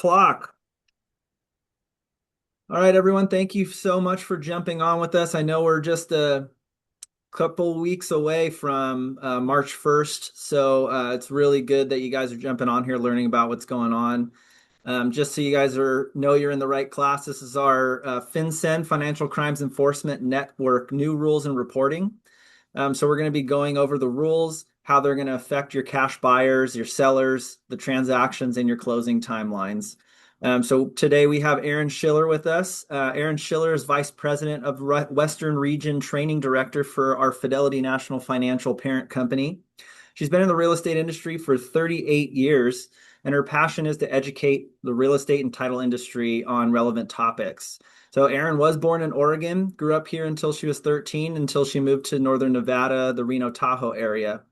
Clock. All right, everyone. Thank you so much for jumping on with us. I know we're just a couple weeks away from March 1st, so it's really good that you guys are jumping on here, learning about what's going on. Just so you guys know you're in the right class, this is our FinCEN Financial Crimes Enforcement Network new rules and reporting. So we're going to be going over the rules, how they're going to affect your cash buyers, your sellers, the transactions, and your closing timelines. So today we have Erin Schiller with us. Erin Schiller is Vice President of Western Region Training Director for our Fidelity National Financial parent company. She's been in the real estate industry for 38 years, and her passion is to educate the real estate and title industry on relevant topics. So Erin was born in Oregon, grew up here until she was 13, until she moved to Northern Nevada, the Reno Tahoe area.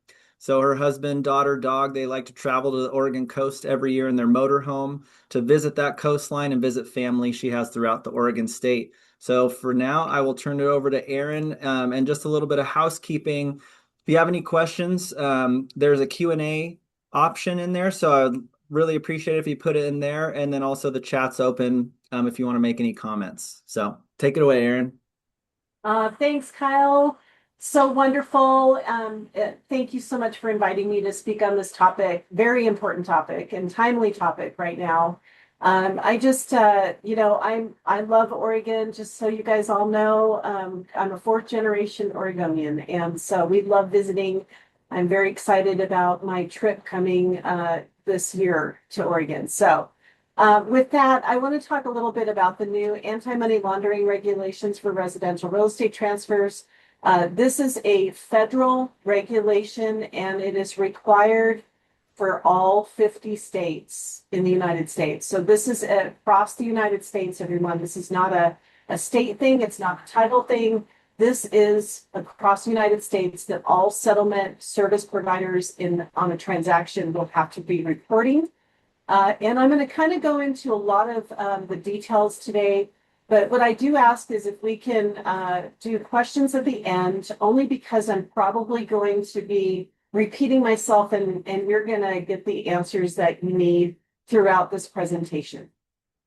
So her husband, daughter, dog, they like to travel to the Oregon coast every year in their motorhome to visit that coastline and visit family she has throughout the Oregon state. So for now, I will turn it over to Erin, and just a little bit of housekeeping. If you have any questions, there's a Q&A option in there. So I'd really appreciate it if you put it in there. And then also the chat's open if you want to make any comments. So take it away, Erin. Thanks, Kyle. So wonderful. Thank you so much for inviting me to speak on this topic. Very important topic and timely topic right now. I love Oregon. Just so you guys all know, I'm a fourth generation Oregonian, and so we love visiting. I'm very excited about my trip coming this year to Oregon. With that, I want to talk a little bit about the new anti-money laundering regulations for residential real estate transfers. This is a federal regulation, and it is required for all 50 states in the United States. So this is across the United States, everyone. This is not a state thing. It's not a title thing. This is across the United States that all settlement service providers on a transaction will have to be reporting. And I'm going to kind of go into a lot of the details today. But what I do ask is if we can do questions at the end, only because I'm probably going to be repeating myself, and you're going to get the answers that you need throughout this presentation.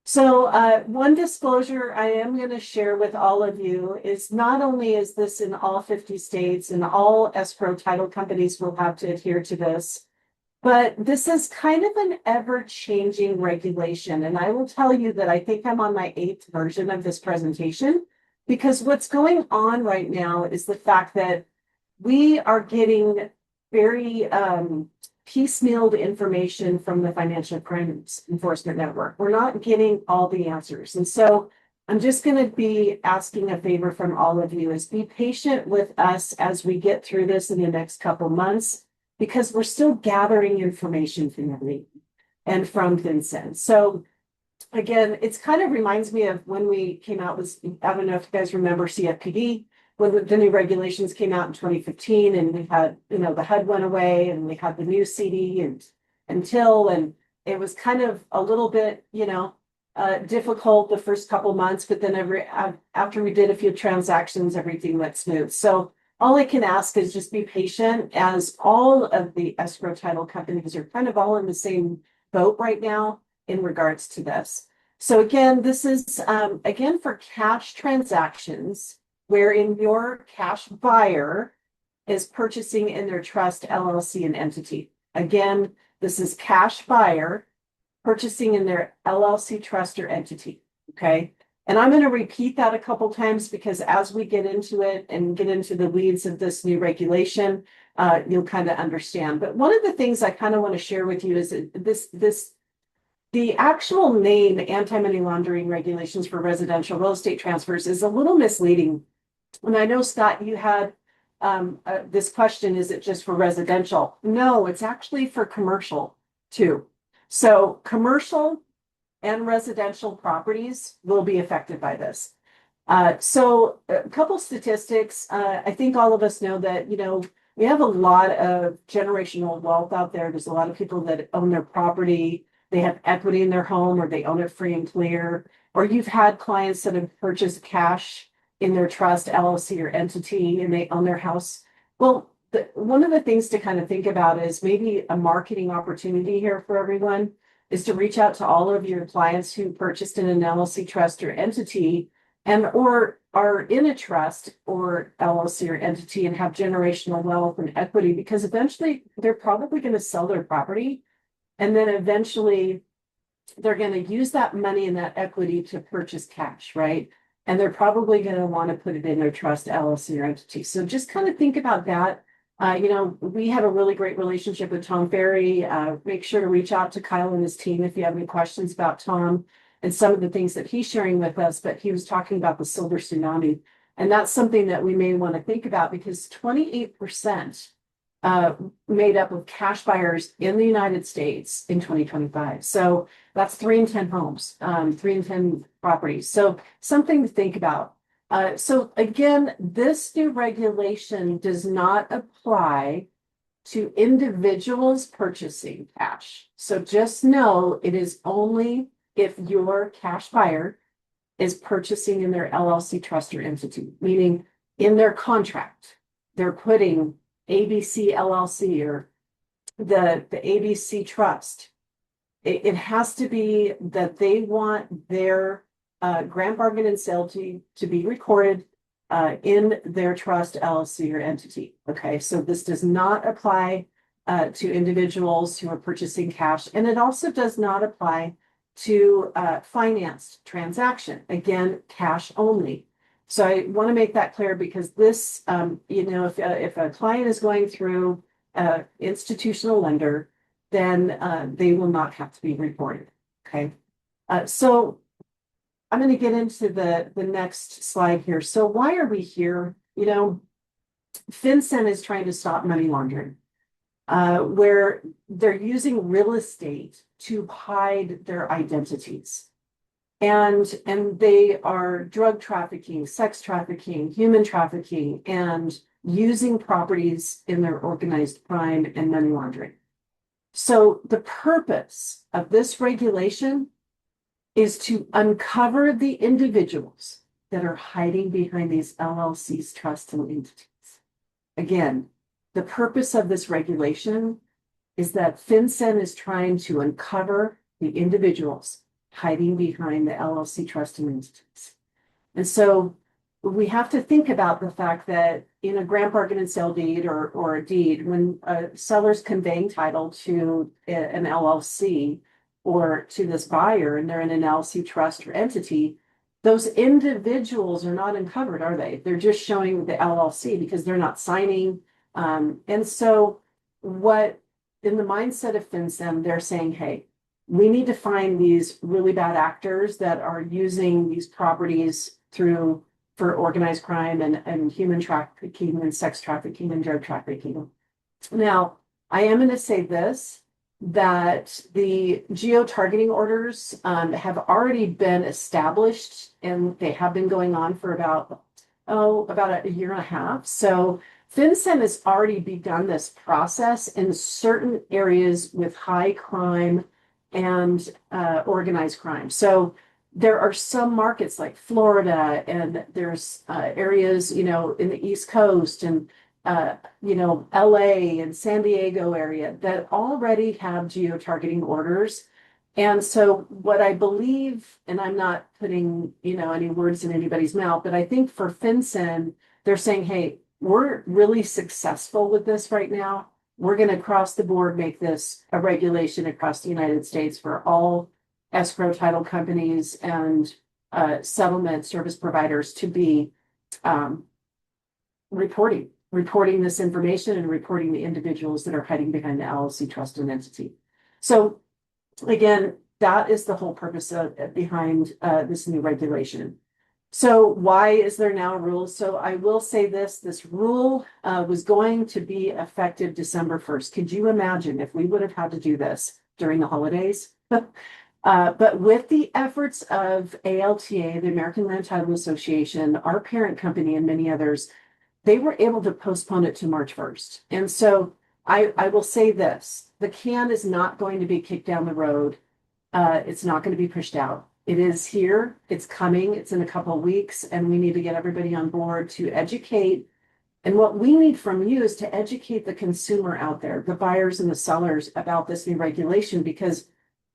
So one disclosure I am going to share with all of you is not only is this in all 50 states and all escrow title companies will have to adhere to this, but this is kind of an ever-changing regulation. And I will tell you that I think I'm on my 8th version of this presentation, because what's going on right now is the fact that we are getting very piecemealed information from the Financial Crimes Enforcement Network. We're not getting all the answers. And so I'm just going to be asking a favor from all of you is be patient with us as we get through this in the next couple months, because we're still gathering information from the and from FinCEN. So again, it's kind of reminds me of when we came out with, I don't know if you guys remember CFPD, when the new regulations came out in 2015, and we had, the HUD went away and we had the new CD and TIL, and it was kind of a little bit, difficult the first couple months, but then after we did a few transactions, everything went smooth. So all I can ask is just be patient, as all of the escrow title companies are kind of all in the same boat right now in regards to this. So again, this is, again, for cash transactions, wherein your cash buyer is purchasing in their trust, LLC, and entity. Again, this is cash buyer purchasing in their LLC, trust, or entity, okay? And I'm going to repeat that a couple times, because as we get into it and get into the weeds of this new regulation, you'll kind of understand. But one of the things I kind of want to share with you is the actual name anti-money laundering regulations for residential real estate transfers is a little misleading. And I know, Scott, you had this question, is it just for residential? No, it's actually for commercial too. So commercial and residential properties will be affected by this. So a couple statistics. I think all of us know that, we have a lot of generational wealth out there. There's a lot of people that own their property. They have equity in their home, or they own it free and clear. Or you've had clients that have purchased cash in their trust, LLC, or entity, and they own their house. Well, one of the things to kind of think about is maybe a marketing opportunity here for everyone. is to reach out to all of your clients who purchased in an LLC trust or entity and or are in a trust or LLC or entity and have generational wealth and equity, because eventually they're probably going to sell their property, and then eventually they're going to use that money and that equity to purchase cash, right? And they're probably going to want to put it in their trust, LLC, or entity. So just kind of think about that. We have a really great relationship with Tom Ferry. Make sure to reach out to Kyle and his team if you have any questions about Tom and some of the things that he's sharing with us. But he was talking about the silver tsunami. And that's something that we may want to think about, because 28% made up of cash buyers in the United States in 2025. So that's 3 in 10 homes, 3 in 10 properties. So something to think about. So again, this new regulation does not apply to individuals purchasing cash. So just know it is only if your cash buyer is purchasing in their LLC trust or entity, meaning in their contract, they're putting ABC LLC or the ABC trust. It has to be that they want their grant bargain and sale to be recorded in their trust, LLC, or entity. Okay, so this does not apply to individuals who are purchasing cash, and it also does not apply to financed transaction. Again, cash only. So I want to make that clear, because this, if a client is going through institutional lender, then they will not have to be reported. Okay. So I'm going to get into the next slide here. So why are we here? FinCEN is trying to stop money laundering, where they're using real estate to hide their identities. And they are drug trafficking, sex trafficking, human trafficking, and using properties in their organized crime and money laundering. So the purpose of this regulation is to uncover the individuals that are hiding behind these LLCs, trusts, and entities. Again, the purpose of this regulation is that FinCEN is trying to uncover the individuals hiding behind the LLC trust and entities. And so we have to think about the fact that in a grant bargain and sale deed or a deed, when a seller's conveying title to an LLC or to this buyer, and they're in an LLC trust or entity, those individuals are not uncovered, are they? They're just showing the LLC because they're not signing. And so what in the mindset of FinCEN, they're saying, hey, we need to find these really bad actors that are using these properties for organized crime and human trafficking and sex trafficking and drug trafficking. Now, I am going to say this, that the geo-targeting orders have already been established, and they have been going on for about a year and a half. So FinCEN has already begun this process in certain areas with high crime and organized crime. So there are some markets like Florida, and there's areas, in the East Coast and, LA and San Diego area that already have geo-targeting orders. And so what I believe, and I'm not putting, any words in anybody's mouth, but I think for FinCEN, they're saying, hey, we're really successful with this right now. We're going to across the board make this a regulation across the United States for all escrow title companies and settlement service providers to be reporting this information and reporting the individuals that are hiding behind the LLC trust and entity. So again, that is the whole purpose behind this new regulation. So why is there now a rule? So I will say this rule was going to be effective December 1st. Could you imagine if we would have had to do this during the holidays? But with the efforts of ALTA, the American Land Title Association, our parent company, and many others, they were able to postpone it to March 1st. And so I will say this, the can is not going to be kicked down the road. It's not going to be pushed out. It is here, it's coming, it's in a couple of weeks, and we need to get everybody on board to educate. And what we need from you is to educate the consumer out there, the buyers and the sellers, about this new regulation, because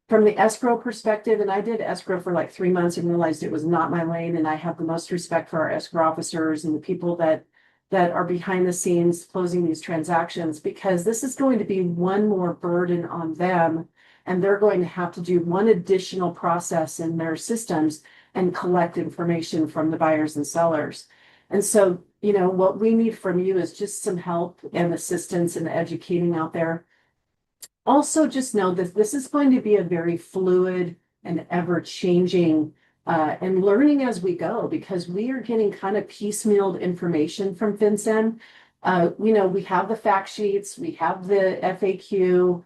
from the escrow perspective, and I did escrow for like 3 months and realized it was not my lane. And I have the most respect for our escrow officers and the people that are behind the scenes closing these transactions, because this is going to be one more burden on them. And they're going to have to do one additional process in their systems and collect information from the buyers and sellers. And so, what we need from you is just some help and assistance in educating out there. Also, just know that this is going to be a very fluid and ever changing and learning as we go, because we are getting kind of piecemealed information from FinCEN. We have the fact sheets, we have the FAQ,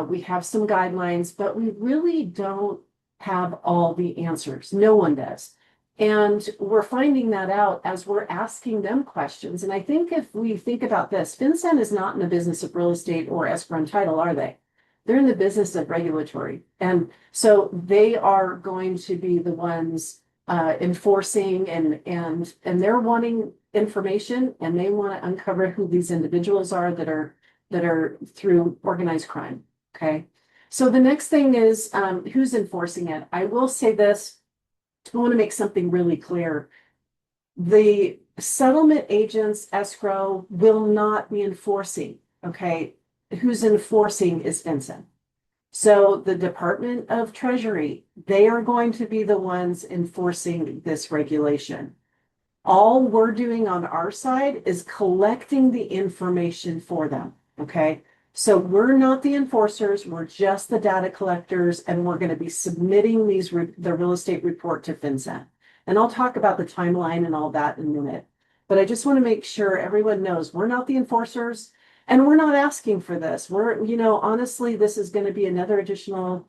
we have some guidelines, but we really don't have all the answers. No one does. And we're finding that out as we're asking them questions. And I think if we think about this, FinCEN is not in the business of real estate or escrow and title, are they? They're in the business of regulatory. And so they are going to be the ones enforcing, and they're wanting information, and they want to uncover who these individuals are that are through organized crime. Okay. So the next thing is who's enforcing it. I will say this. I want to make something really clear. The settlement agents, escrow, will not be enforcing. Okay. Who's enforcing is FinCEN. So the Department of Treasury, they are going to be the ones enforcing this regulation. All we're doing on our side is collecting the information for them. Okay. So we're not the enforcers, we're just the data collectors, and we're going to be submitting the real estate report to FinCEN. And I'll talk about the timeline and all that in a minute. But I just want to make sure everyone knows we're not the enforcers, and we're not asking for this. Honestly, this is going to be another additional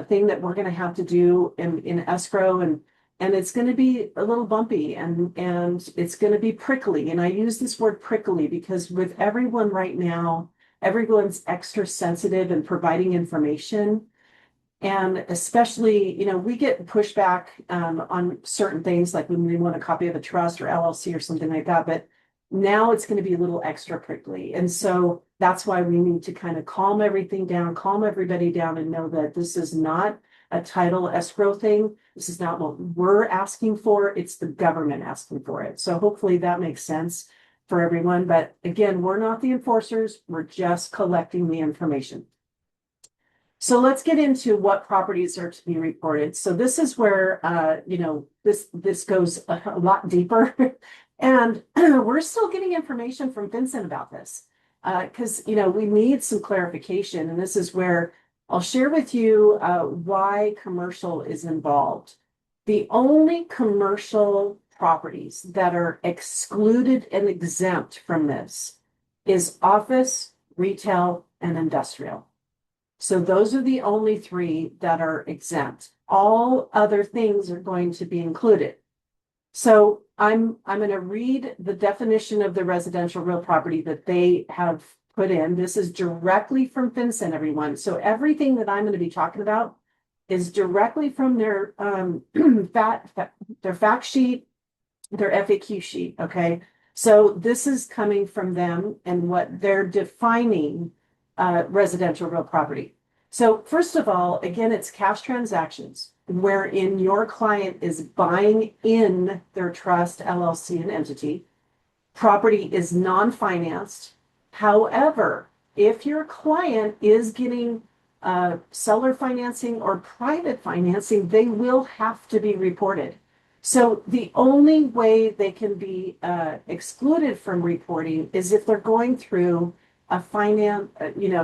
thing that we're going to have to do in escrow, and it's going to be a little bumpy, and it's going to be prickly. And I use this word prickly because with everyone right now, everyone's extra sensitive in providing information. And especially, we get pushback on certain things, like when we want a copy of a trust or LLC or something like that. But now it's going to be a little extra prickly. And so that's why we need to kind of calm everything down, calm everybody down, and know that this is not a title escrow thing. This is not what we're asking for. It's the government asking for it. So hopefully that makes sense for everyone. But again, we're not the enforcers. We're just collecting the information. So let's get into what properties are to be reported. So this is where, this goes a lot deeper. And we're still getting information from FinCEN about this because, we need some clarification. And this is where I'll share with you why commercial is involved. The only commercial properties that are excluded and exempt from this is office, retail, and industrial. So those are the only three that are exempt. All other things are going to be included. So I'm going to read the definition of the residential real property that they have put in. This is directly from FinCEN, everyone. So everything that I'm going to be talking about is directly from their their fact sheet, their FAQ sheet. Okay. So this is coming from them and what they're defining residential real property. So first of all, again, it's cash transactions wherein your client is buying in their trust, LLC, and entity. Property is non-financed. However, if your client is getting seller financing or private financing, they will have to be reported. So the only way they can be excluded from reporting is if they're going through a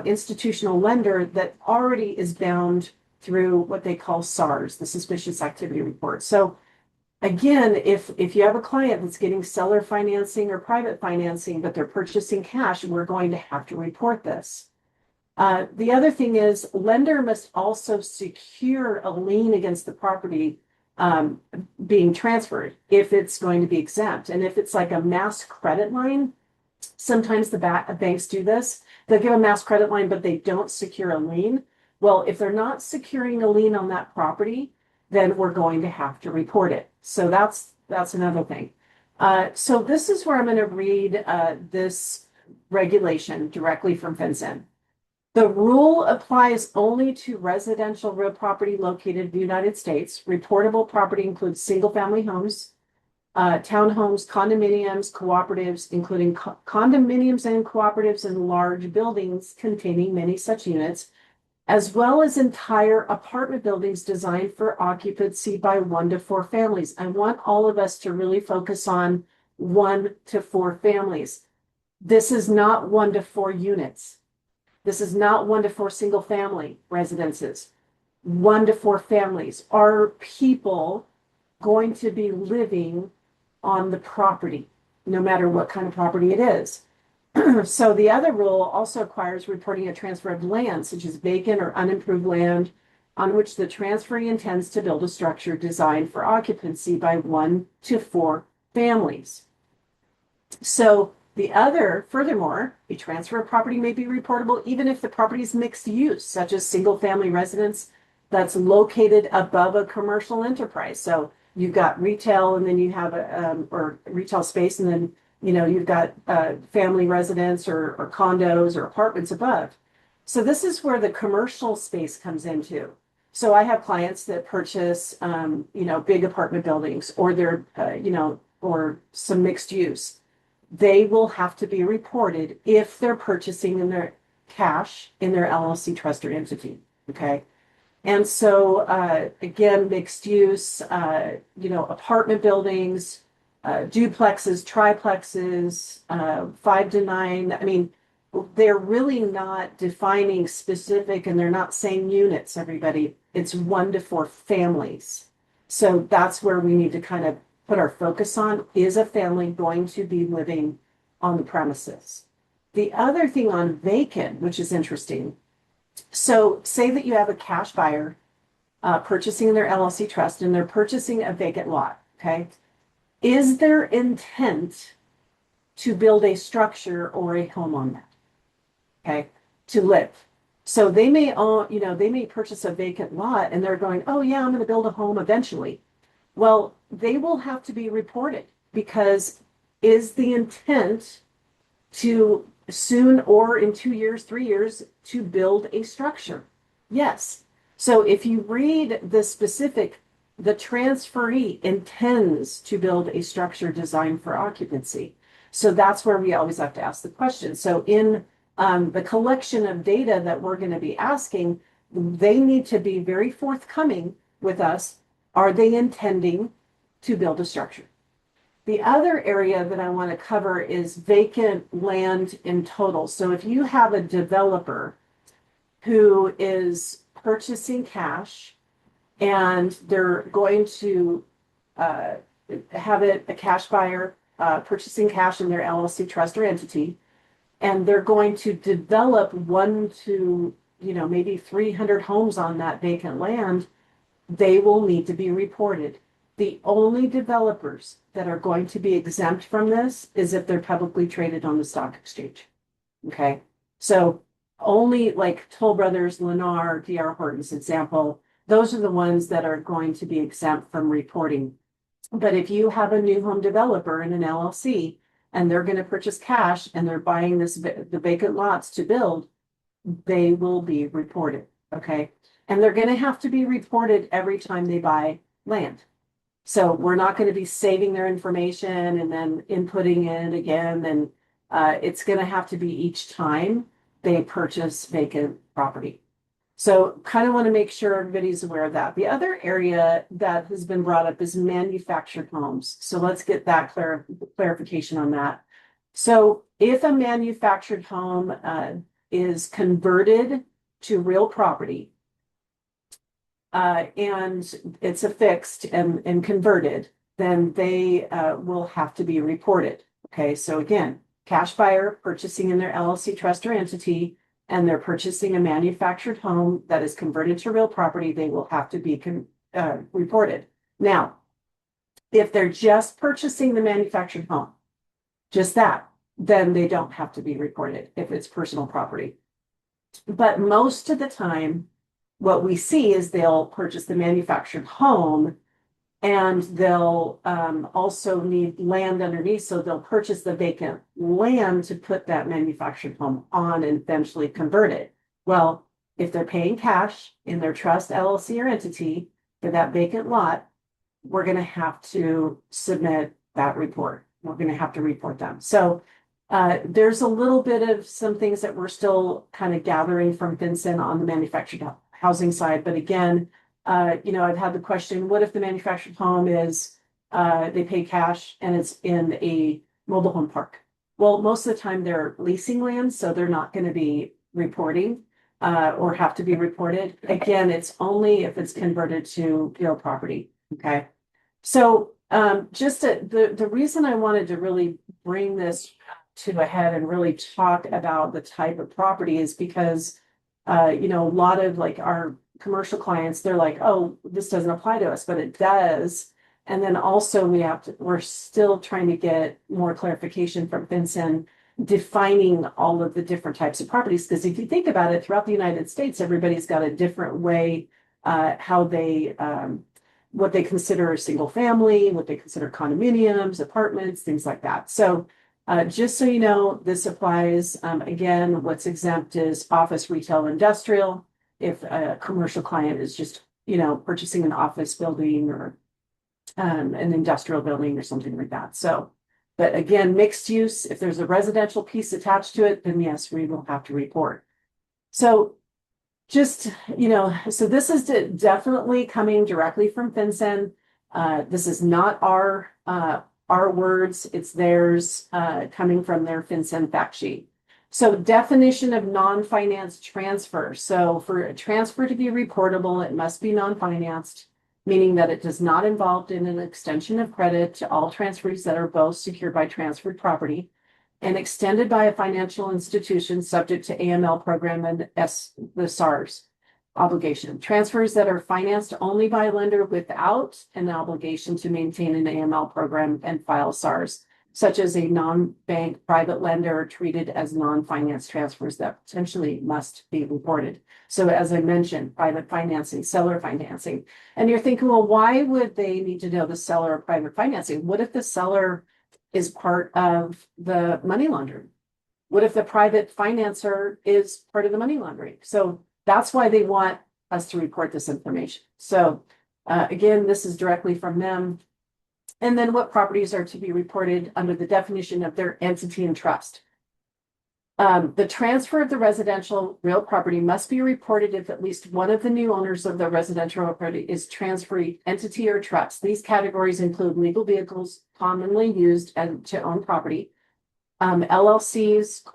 institutional lender that already is bound through what they call SARS, the Suspicious Activity Report. So again, if you have a client that's getting seller financing or private financing, but they're purchasing cash, we're going to have to report this. The other thing is lender must also secure a lien against the property being transferred if it's going to be exempt. And if it's like a mass credit line, sometimes the banks do this. They'll give a mass credit line, but they don't secure a lien. Well, if they're not securing a lien on that property, then we're going to have to report it. So that's another thing. So this is where I'm going to read this regulation directly from FinCEN. The rule applies only to residential real property located in the United States. Reportable property includes single-family homes, townhomes, condominiums, cooperatives, including condominiums and cooperatives in large buildings containing many such units, as well as entire apartment buildings designed for occupancy by 1 to 4 families. I want all of us to really focus on 1 to 4 families. This is not 1 to 4 units. This is not 1 to 4 single family residences. 1 to 4 families. Are people going to be living on the property, no matter what kind of property it is? So the other rule also requires reporting a transfer of land, such as vacant or unimproved land, on which the transferee intends to build a structure designed for occupancy by 1 to 4 families. So furthermore, a transfer of property may be reportable even if the property is mixed use, such as single family residence that's located above a commercial enterprise. So you've got retail and then you have or retail space, and then you've got family residence or condos or apartments above. So this is where the commercial space comes into. So I have clients that purchase big apartment buildings, or they're or some mixed use. They will have to be reported if they're purchasing in their cash in their LLC trust or entity. Okay. And so, again, mixed use, apartment buildings, duplexes, triplexes, 5 to 9. I mean, they're really not defining specific, and they're not saying units, everybody. It's 1 to 4 families. So that's where we need to kind of put our focus on. Is a family going to be living on the premises? The other thing on vacant, which is interesting. So say that you have a cash buyer purchasing their LLC trust, and they're purchasing a vacant lot. Okay. Is their intent to build a structure or a home on that? Okay. To live. So they may own, they may purchase a vacant lot and they're going, oh yeah, I'm going to build a home eventually. Well, they will have to be reported, because is the intent to soon, or in 2 years, 3 years, to build a structure? Yes. So if you read the specific, the transferee intends to build a structure designed for occupancy. So that's where we always have to ask the question. So in the collection of data that we're going to be asking, they need to be very forthcoming with us. Are they intending to build a structure? The other area that I want to cover is vacant land in total. So if you have a developer who is purchasing cash, and they're going to have it a cash buyer purchasing cash in their LLC trust or entity, and they're going to develop 1 to maybe 300 homes on that vacant land, they will need to be reported. The only developers that are going to be exempt from this is if they're publicly traded on the stock exchange. Okay. So only like Toll Brothers, Lennar, D.R. Horton's example, those are the ones that are going to be exempt from reporting. But if you have a new home developer in an LLC and they're going to purchase cash and they're buying the vacant lots to build, they will be reported. Okay. And they're going to have to be reported every time they buy land. So we're not going to be saving their information and then inputting it again. And it's going to have to be each time they purchase vacant property. So kind of want to make sure everybody's aware of that. The other area that has been brought up is manufactured homes. So let's get that clarification on that. So if a manufactured home is converted to real property, and it's affixed and converted, then they will have to be reported. Okay, so again, cash buyer purchasing in their LLC trust or entity, and they're purchasing a manufactured home that is converted to real property, they will have to be reported. Now, if they're just purchasing the manufactured home, just that, then they don't have to be reported if it's personal property. But most of the time, what we see is they'll purchase the manufactured home, and they'll also need land underneath. So they'll purchase the vacant land to put that manufactured home on and eventually convert it. Well, if they're paying cash in their trust LLC or entity for that vacant lot, we're going to have to submit that report. We're going to have to report them. So there's a little bit of some things that we're still kind of gathering from FinCEN on the manufactured housing side. But again, I've had the question, what if the manufactured home is, they pay cash and it's in a mobile home park? Well, most of the time they're leasing land, so they're not going to be reporting or have to be reported. Again, it's only if it's converted to real property. Okay. So the reason I wanted to really bring this to a head and really talk about the type of property is because a lot of like our commercial clients, they're like, oh, this doesn't apply to us, but it does. And then also we're still trying to get more clarification from FinCEN defining all of the different types of properties. Because if you think about it, throughout the United States, everybody's got a different way how they what they consider a single family, what they consider condominiums, apartments, things like that. So just so you know, this applies, again, what's exempt is office, retail, industrial. If a commercial client is just, purchasing an office building or an industrial building or something like that. So, but again, mixed use, if there's a residential piece attached to it, then yes, we will have to report. So just, so this is definitely coming directly from FinCEN. This is not our words, it's theirs, coming from their FinCEN fact sheet. So definition of non-finance transfer. So for a transfer to be reportable, it must be non-financed, meaning that it does not involve in an extension of credit to all transfers that are both secured by transferred property and extended by a financial institution subject to AML program and the SARS obligation. Transfers that are financed only by a lender without an obligation to maintain an AML program and file SARS, such as a non-bank private lender treated as non-finance transfers that potentially must be reported. So as I mentioned, private financing, seller financing. And you're thinking, well, why would they need to know the seller of private financing? What if the seller is part of the money laundering? What if the private financer is part of the money laundering? So that's why they want us to report this information. So again, this is directly from them. And then what properties are to be reported under the definition of their entity and trust. The transfer of the residential real property must be reported if at least one of the new owners of the residential property is transferee entity or trust. These categories include legal vehicles commonly used to own property, LLCs,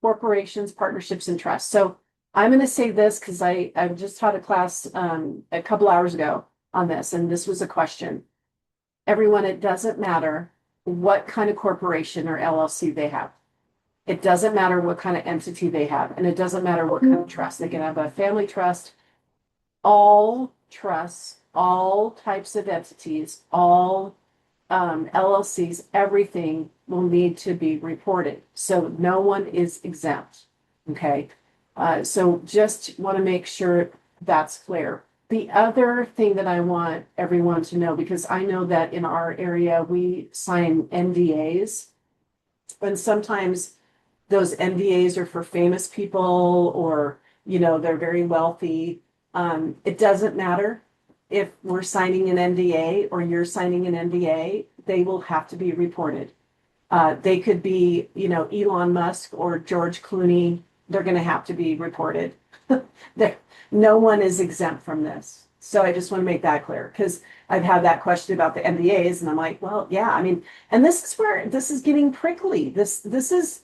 corporations, partnerships, and trusts. So I'm going to say this because I just taught a class a couple hours ago on this, and this was a question. Everyone, it doesn't matter what kind of corporation or LLC they have. It doesn't matter what kind of entity they have, and it doesn't matter what kind of trust. They can have a family trust, all trusts, all types of entities, all LLCs, everything will need to be reported. So no one is exempt. Okay. So just want to make sure that's clear. The other thing that I want everyone to know, because I know that in our area, we sign NDAs, and sometimes those NDAs are for famous people or, they're very wealthy. It doesn't matter if we're signing an NDA or you're signing an NDA, they will have to be reported. They could be, Elon Musk or George Clooney. They're going to have to be reported. No one is exempt from this. So I just want to make that clear because I've had that question about the NDAs and I'm like, well, yeah, I mean, and this is where this is getting prickly. This is,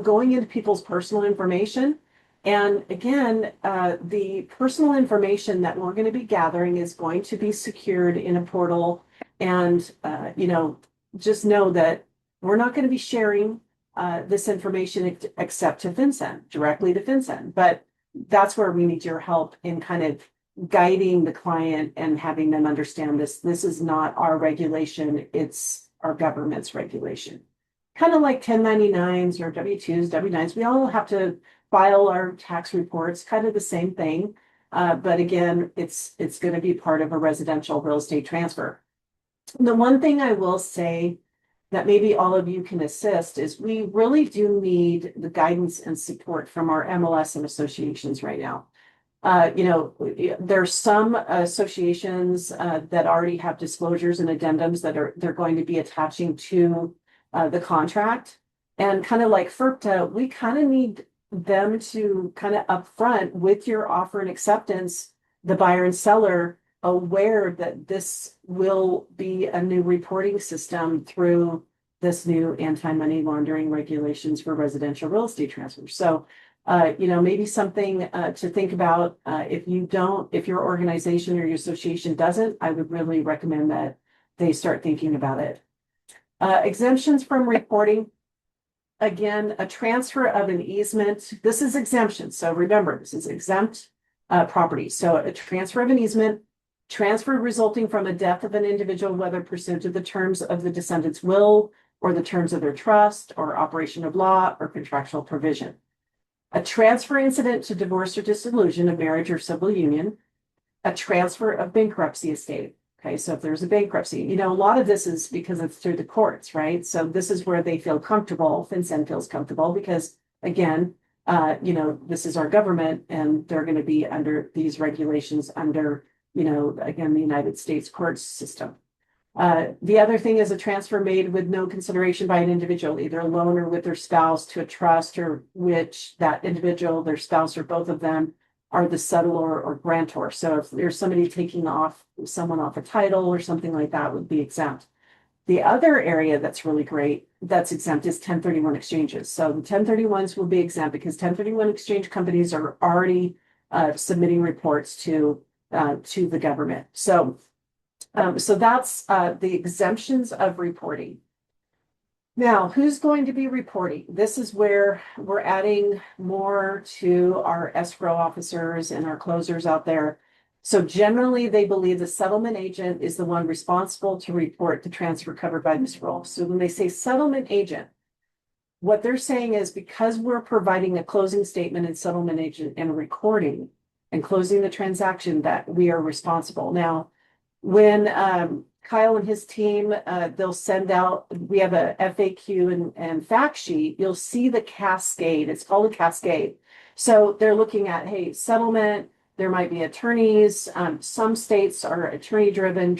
going into people's personal information. And again, the personal information that we're going to be gathering is going to be secured in a portal. And, just know that we're not going to be sharing this information except to FinCEN, directly to FinCEN. But that's where we need your help in kind of guiding the client and having them understand this. This is not our regulation, it's our government's regulation. Kind of like 1099s or W-2s, W-9s. We all have to file our tax reports, kind of the same thing. But again, it's going to be part of a residential real estate transfer. The one thing I will say that maybe all of you can assist is we really do need the guidance and support from our MLS and associations right now. There's some associations that already have disclosures and addendums that they're going to be attaching to the contract. And kind of like FERPTA, we kind of need them to kind of upfront with your offer and acceptance, the buyer and seller aware that this will be a new reporting system through this new anti-money laundering regulations for residential real estate transfers. So maybe something to think about. If your organization or your association doesn't, I would really recommend that they start thinking about it. Exemptions from reporting. Again, a transfer of an easement. This is exemption. So remember, this is exempt property. So a transfer of an easement, transfer resulting from a death of an individual, whether pursuant to the terms of the descendant's will or the terms of their trust or operation of law or contractual provision. A transfer incident to divorce or dissolution of marriage or civil union, a transfer of bankruptcy estate. Okay, so if there's a bankruptcy, a lot of this is because it's through the courts, right? So this is where they feel comfortable, FinCEN feels comfortable because again, this is our government and they're going to be under these regulations under, again, the United States court system. The other thing is a transfer made with no consideration by an individual, either alone or with their spouse, to a trust or which that individual, their spouse, or both of them are the settlor or grantor. So if there's somebody taking someone off a title or something like that would be exempt. The other area that's really great that's exempt is 1031 exchanges. So the 1031s will be exempt because 1031 exchange companies are already submitting reports to the government. So that's the exemptions of reporting. Now, who's going to be reporting? This is where we're adding more to our escrow officers and our closers out there. So generally, they believe the settlement agent is the one responsible to report the transfer covered by this rule. So when they say settlement agent, what they're saying is because we're providing a closing statement and settlement agent and recording and closing the transaction that we are responsible. Now, when Kyle and his team, they'll send out, we have a FAQ and fact sheet, you'll see the cascade. It's called a cascade. So they're looking at, hey, settlement, there might be attorneys. Some states are attorney driven,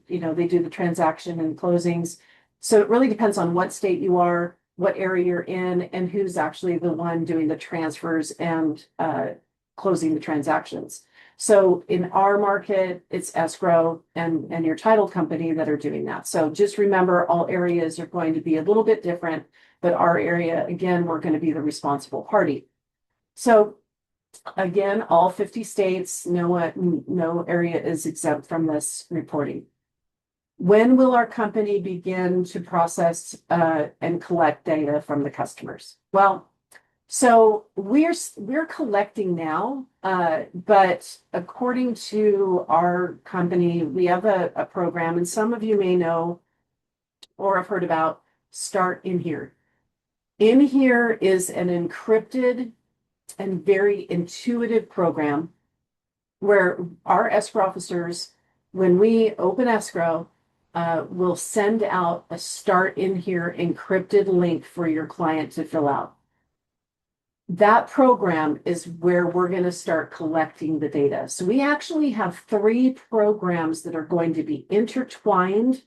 they do the transaction and closings. So it really depends on what state you are, what area you're in, and who's actually the one doing the transfers and closing the transactions. So in our market, it's escrow and your title company that are doing that. So just remember, all areas are going to be a little bit different, but our area, again, we're going to be the responsible party. So again, all 50 states, no area is exempt from this reporting. When will our company begin to process and collect data from the customers? Well, so we're collecting now, but according to our company, we have a program, and some of you may know or have heard about Start in Here. In Here is an encrypted and very intuitive program where our escrow officers, when we open escrow, will send out a Start in Here encrypted link for your client to fill out. That program is where we're going to start collecting the data. So we actually have 3 programs that are going to be intertwined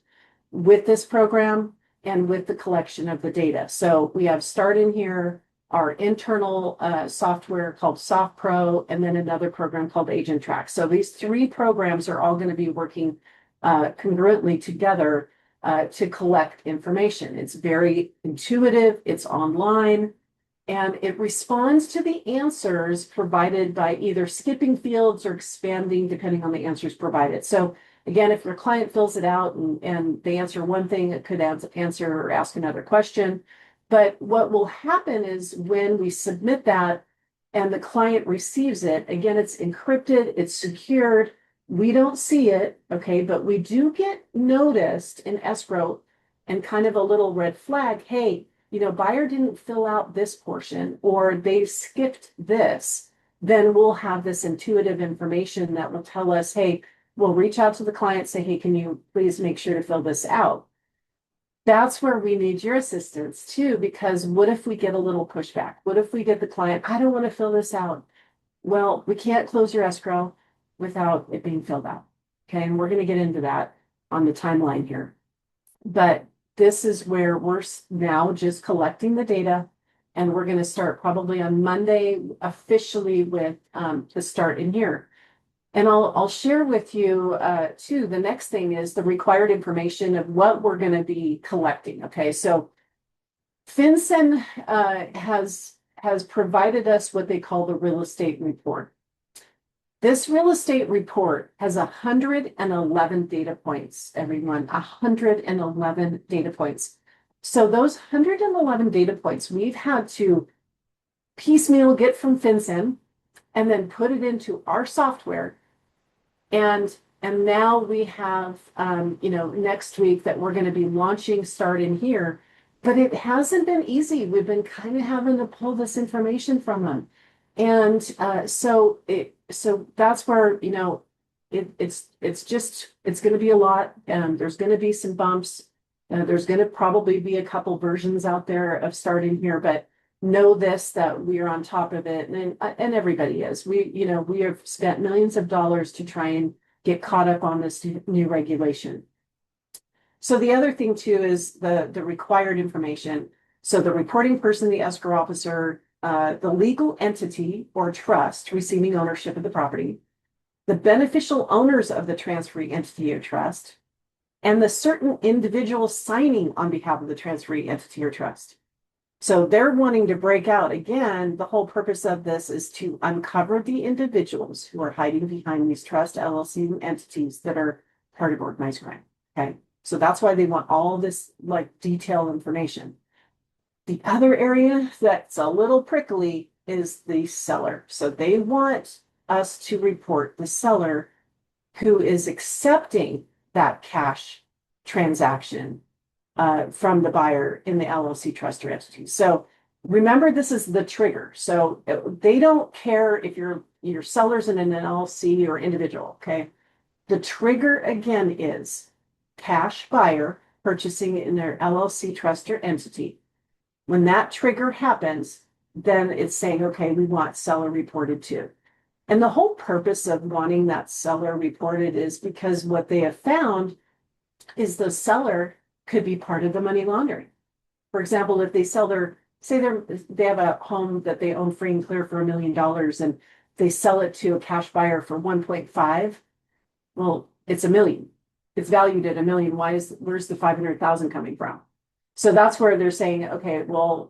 with this program and with the collection of the data. So we have Start in Here, our internal software called SoftPro, and then another program called Agent Track. So these 3 programs are all going to be working congruently together to collect information. It's very intuitive, it's online, and it responds to the answers provided by either skipping fields or expanding depending on the answers provided. So again, if your client fills it out and they answer one thing, it could answer or ask another question. But what will happen is when we submit that and the client receives it, again, it's encrypted, it's secured. We don't see it, okay, but we do get noticed in escrow and kind of a little red flag. Hey, buyer didn't fill out this portion or they skipped this. Then we'll have this intuitive information that will tell us, hey, we'll reach out to the client, say, hey, can you please make sure to fill this out? That's where we need your assistance too, because what if we get a little pushback? What if we get the client, I don't want to fill this out? Well, we can't close your escrow without it being filled out. Okay, and we're going to get into that on the timeline here. But this is where we're now just collecting the data, and we're going to start probably on Monday officially with the start in here. And I'll share with you too. The next thing is the required information of what we're going to be collecting. Okay, so FinCEN has provided us what they call the real estate report. This real estate report has 111 data points, everyone, 111 data points. So those 111 data points we've had to piecemeal get from FinCEN and then put it into our software. And now we have, next week that we're going to be launching Start in Here, but it hasn't been easy. We've been kind of having to pull this information from them. And so that's where, it's going to be a lot. There's going to be some bumps. There's going to probably be a couple versions out there of Start in Here, but know this, that we are on top of it, and everybody is. We have spent millions of dollars to try and get caught up on this new regulation. So the other thing too is the required information. So the reporting person, the escrow officer, the legal entity or trust receiving ownership of the property, the beneficial owners of the transferee entity or trust, and the certain individual signing on behalf of the transferee entity or trust. So they're wanting to break out. Again, the whole purpose of this is to uncover the individuals who are hiding behind these trust LLC entities that are part of organized crime. Okay. So that's why they want all this like detailed information. The other area that's a little prickly is the seller. So they want us to report the seller who is accepting that cash transaction from the buyer in the LLC trust or entity. So remember, this is the trigger. So they don't care if your seller's in an LLC or individual. Okay. The trigger again is cash buyer purchasing in their LLC trust or entity. When that trigger happens, then it's saying, okay, we want seller reported to. And the whole purpose of wanting that seller reported is because what they have found is the seller could be part of the money laundering. For example, if they sell they have a home that they own free and clear for $1 million and they sell it to a cash buyer for 1.5, well, it's $1 million. It's valued at $1 million. Where's the 500,000 coming from? So that's where they're saying, okay, well,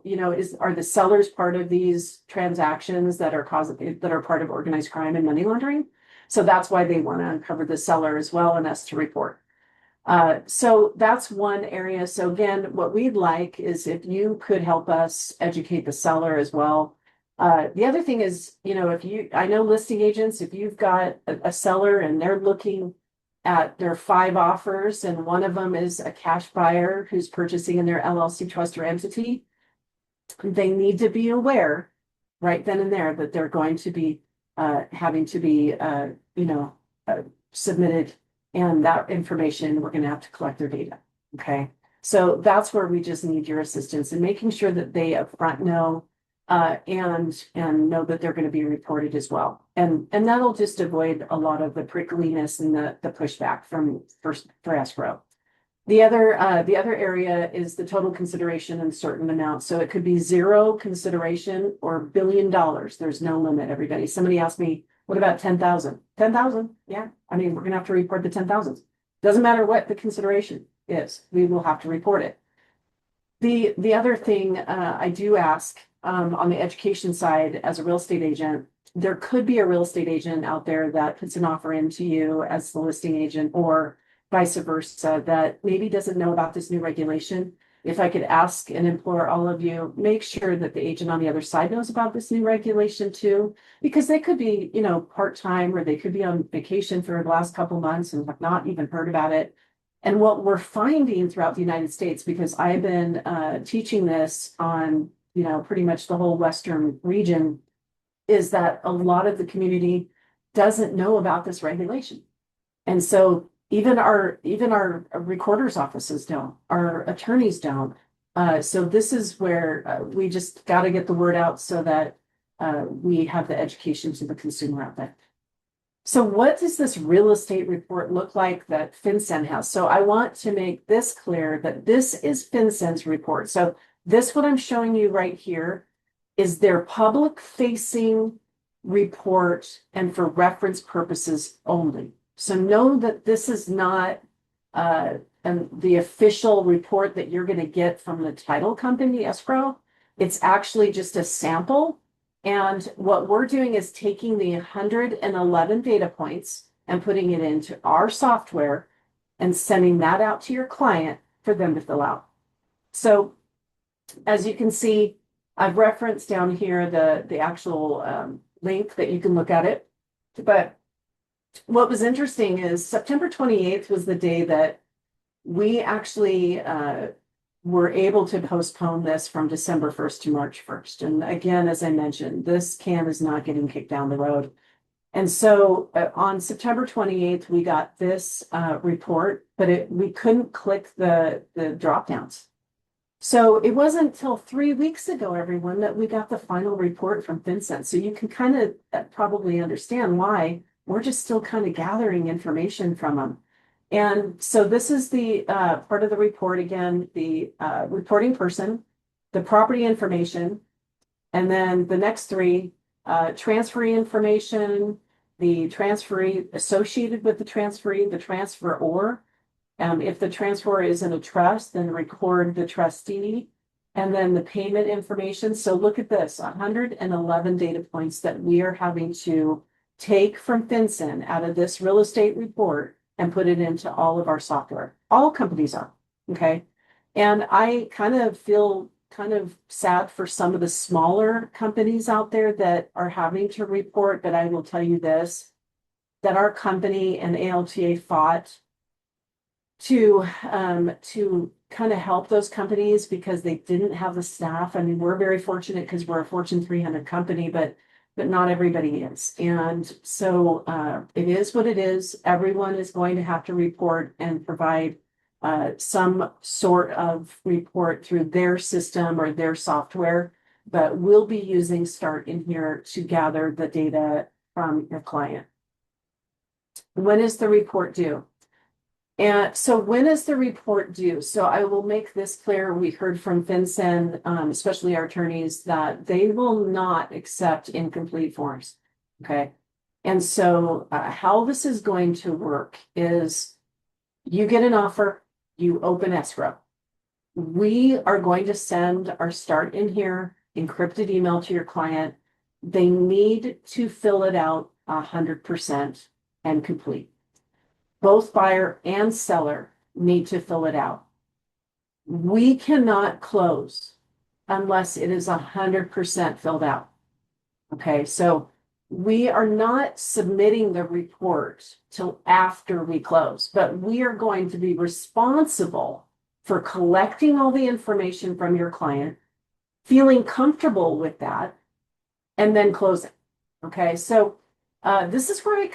are the sellers part of these transactions that are part of organized crime and money laundering? So that's why they want to uncover the seller as well and us to report. So that's one area. So again, what we'd like is if you could help us educate the seller as well. The other thing is, I know listing agents, if you've got a seller and they're looking at their 5 offers and one of them is a cash buyer who's purchasing in their LLC trust or entity, they need to be aware right then and there that they're going to be having to be, submitted. And that information, we're going to have to collect their data. Okay. So that's where we just need your assistance in making sure that they upfront know and know that they're going to be reported as well. And that'll just avoid a lot of the prickliness and the pushback for escrow. The other area is the total consideration in certain amounts. So it could be 0 consideration or $1 billion. There's no limit, everybody. Somebody asked me, what about 10,000? 10,000? Yeah. I mean, we're going to have to report the 10,000. Doesn't matter what the consideration is. We will have to report it. The other thing I do ask on the education side as a real estate agent, there could be a real estate agent out there that puts an offer into you as the listing agent or vice versa that maybe doesn't know about this new regulation. If I could ask and implore all of you, make sure that the agent on the other side knows about this new regulation too, because they could be, part-time or they could be on vacation for the last couple months and have not even heard about it. And what we're finding throughout the United States, because I've been teaching this on, pretty much the whole Western region, is that a lot of the community doesn't know about this regulation. And so Even our recorder's offices don't, our attorneys don't. So this is where we just got to get the word out so that we have the education to the consumer out there. So what does this real estate report look like that FinCEN has? So I want to make this clear that this is FinCEN's report. So this, what I'm showing you right here, is their public facing report and for reference purposes only. So know that this is not the official report that you're going to get from the title company, escrow. It's actually just a sample. And what we're doing is taking the 111 data points and putting it into our software and sending that out to your client for them to fill out. So as you can see, I've referenced down here the actual link that you can look at it. But what was interesting is September 28th was the day that we actually were able to postpone this from December 1st to March 1st. And again, as I mentioned, this can is not getting kicked down the road. And so on September 28th, we got this report, but we couldn't click the drop downs. So it wasn't until 3 weeks ago, everyone, that we got the final report from FinCEN. So you can kind of probably understand why we're just still kind of gathering information from them. And so this is the part of the report again, the reporting person, the property information, and then the next three, transferee information, the transferee associated with the transferee, the transferor. If the transfer is in a trust, then record the trustee and then the payment information. So look at this, 111 data points that we are having to take from FinCEN out of this real estate report and put it into all of our software. All companies are, okay? And I kind of feel kind of sad for some of the smaller companies out there that are having to report, but I will tell you this, that our company and ALTA fought to kind of help those companies because they didn't have the staff. I mean, we're very fortunate because we're a Fortune 300 company, but not everybody is. And so it is what it is. Everyone is going to have to report and provide some sort of report through their system or their software, but we'll be using Start in here to gather the data from your client. When is the report due? And so when is the report due? So I will make this clear. We heard from FinCEN, especially our attorneys, that they will not accept incomplete forms. Okay. And so how this is going to work is you get an offer, you open escrow. We are going to send our Start in here encrypted email to your client. They need to fill it out 100% and complete. Both buyer and seller need to fill it out. We cannot close unless it is 100% filled out. Okay, so we are not submitting the report till after we close, but we are going to be responsible for collecting all the information from your client, feeling comfortable with that, and then closing. Okay, so this is where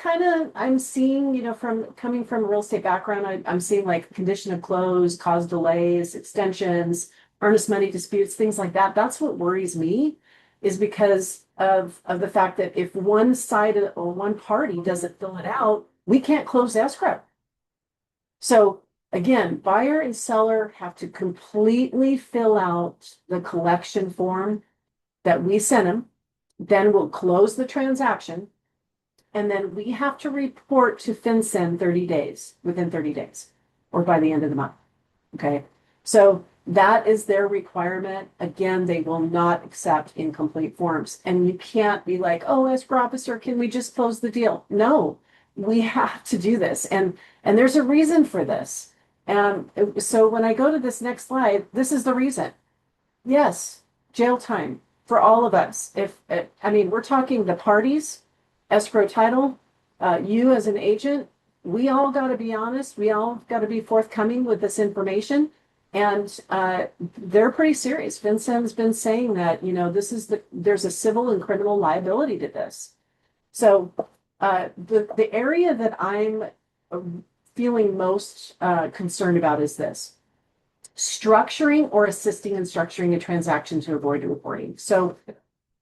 I'm seeing, from coming from a real estate background, I'm seeing like condition of close, cause delays, extensions, earnest money disputes, things like that. That's what worries me, is because of the fact that if one side or one party doesn't fill it out, we can't close escrow. So again, buyer and seller have to completely fill out the collection form that we sent them. Then we'll close the transaction. And then we have to report to FinCEN within 30 days, or by the end of the month. Okay. So that is their requirement. Again, they will not accept incomplete forms. And you can't be like, oh, escrow officer, can we just close the deal? No, we have to do this. And there's a reason for this. And so when I go to this next slide, this is the reason. Yes, jail time for all of us. We're talking the parties, escrow title, you as an agent, we all got to be honest. We all got to be forthcoming with this information. And they're pretty serious. FinCEN's been saying that, there's a civil and criminal liability to this. So the area that I'm feeling most concerned about is this: structuring or assisting in structuring a transaction to avoid reporting. So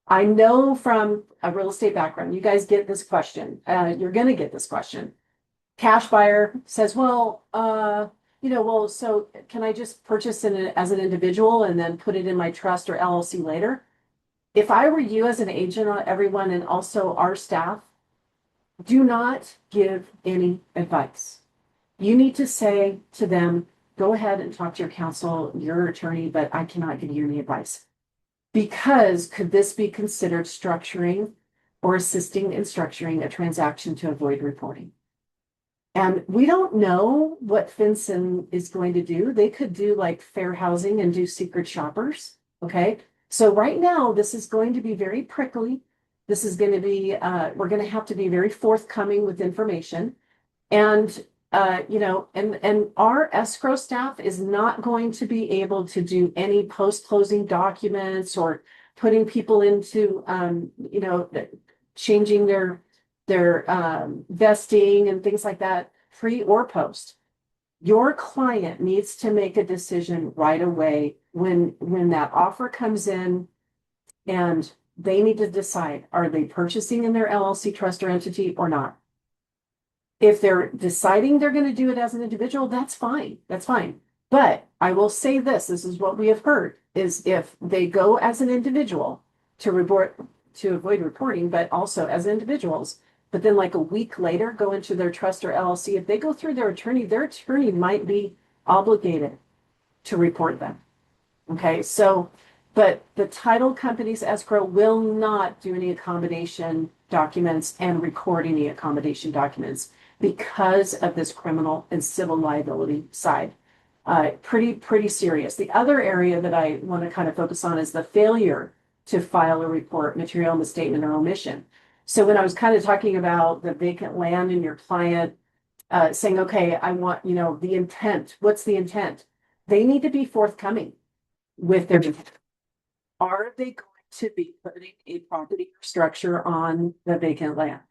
I know from a real estate background, you guys get this question. You're going to get this question. Cash buyer says, well, so can I just purchase as an individual and then put it in my trust or LLC later? If I were you as an agent, everyone, and also our staff, do not give any advice. You need to say to them, go ahead and talk to your counsel, your attorney, but I cannot give you any advice. Because could this be considered structuring or assisting in structuring a transaction to avoid reporting? And we don't know what FinCEN is going to do. They could do like fair housing and do secret shoppers. Okay. So right now, this is going to be very prickly. This is going to be, we're going to have to be very forthcoming with information. And and our escrow staff is not going to be able to do any post-closing documents or putting people into, changing their vesting and things like that, pre or post. Your client needs to make a decision right away when that offer comes in, and they need to decide, are they purchasing in their LLC trust or entity or not? If they're deciding they're going to do it as an individual, that's fine. That's fine. But I will say this is what we have heard, is if they go as an individual to report, to avoid reporting, but also as individuals, but then like a week later go into their trust or LLC, if they go through their attorney might be obligated to report them. Okay, so, but the title company's escrow will not do any accommodation documents and record any accommodation documents because of this criminal and civil liability side. Pretty serious. The other area that I want to kind of focus on is the failure to file a report, material misstatement, or omission. So when I was kind of talking about the vacant land and your client saying, okay, I want, the intent, what's the intent? They need to be forthcoming with their intent. Are they going to be putting a property structure on the vacant land?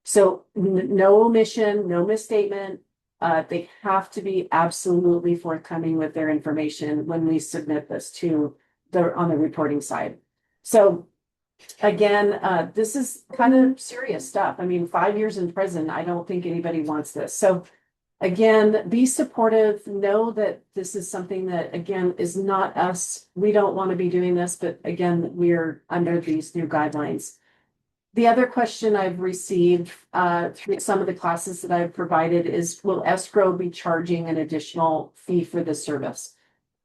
So no omission, no misstatement. They have to be absolutely forthcoming with their information when we submit this to on the reporting side. So again, this is kind of serious stuff. I mean, 5 years in prison, I don't think anybody wants this. So again, be supportive. Know that this is something that, again, is not us. We don't want to be doing this, but again, we're under these new guidelines. The other question I've received through some of the classes that I've provided is, will escrow be charging an additional fee for this service?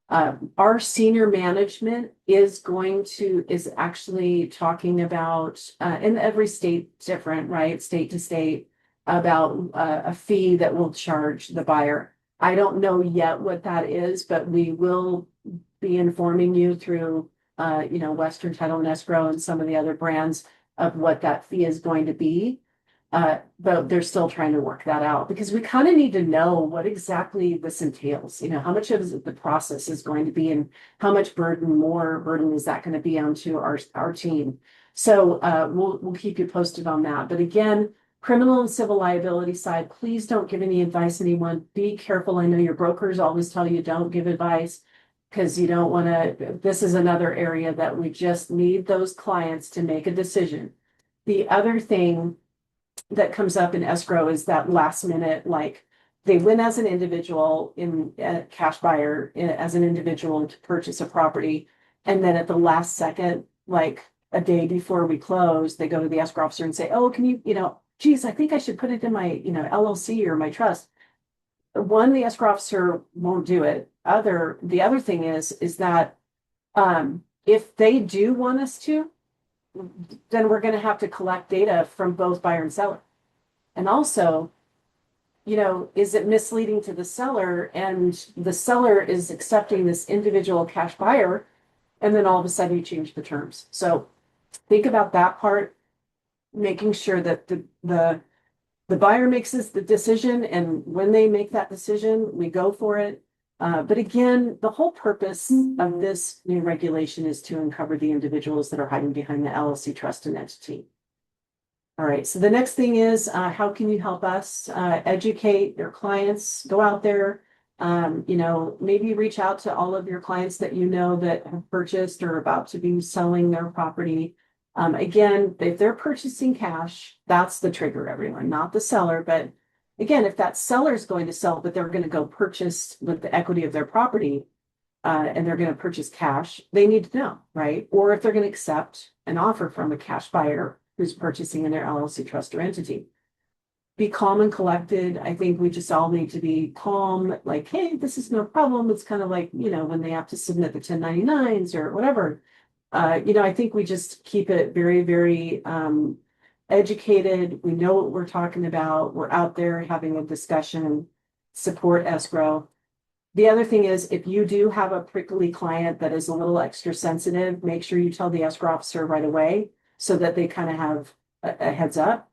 Our senior management is actually talking about, and every state different, right? State to state, about a fee that will charge the buyer. I don't know yet what that is, but we will be informing you through, Western Title and Escrow and some of the other brands of what that fee is going to be. But they're still trying to work that out because we kind of need to know what exactly this entails. How much of the process is going to be and how much more burden is that going to be onto our team. So we'll keep you posted on that. But again, criminal and civil liability side, please don't give any advice to anyone. Be careful. I know your brokers always tell you don't give advice because you don't want to. This is another area that we just need those clients to make a decision. The other thing that comes up in escrow is that last minute, like they went as an individual in a cash buyer as an individual to purchase a property. And then at the last second, like a day before we close, they go to the escrow officer and say, oh, can you, geez, I think I should put it in my, LLC or my trust. One, the escrow officer won't do it. The other thing is that if they do want us to, then we're going to have to collect data from both buyer and seller. And also, is it misleading to the seller, and the seller is accepting this individual cash buyer, and then all of a sudden you change the terms. So think about that part, making sure that the buyer makes the decision, and when they make that decision, we go for it. But again, the whole purpose of this new regulation is to uncover the individuals that are hiding behind the LLC trust and entity. All right, so the next thing is how can you help us educate your clients? Go out there, maybe reach out to all of your clients that you know that have purchased or about to be selling their property. Again, if they're purchasing cash, that's the trigger, everyone, not the seller. But again, if that seller is going to sell, but they're going to go purchase with the equity of their property, and they're going to purchase cash, they need to know, right? Or if they're going to accept an offer from a cash buyer who's purchasing in their LLC trust or entity. Be calm and collected. I think we just all need to be calm, like, hey, this is no problem. It's kind of like, when they have to submit the 1099s or whatever. I think we just keep it very, very educated. We know what we're talking about. We're out there having a discussion, support escrow. The other thing is, if you do have a prickly client that is a little extra sensitive, make sure you tell the escrow officer right away so that they kind of have a heads up.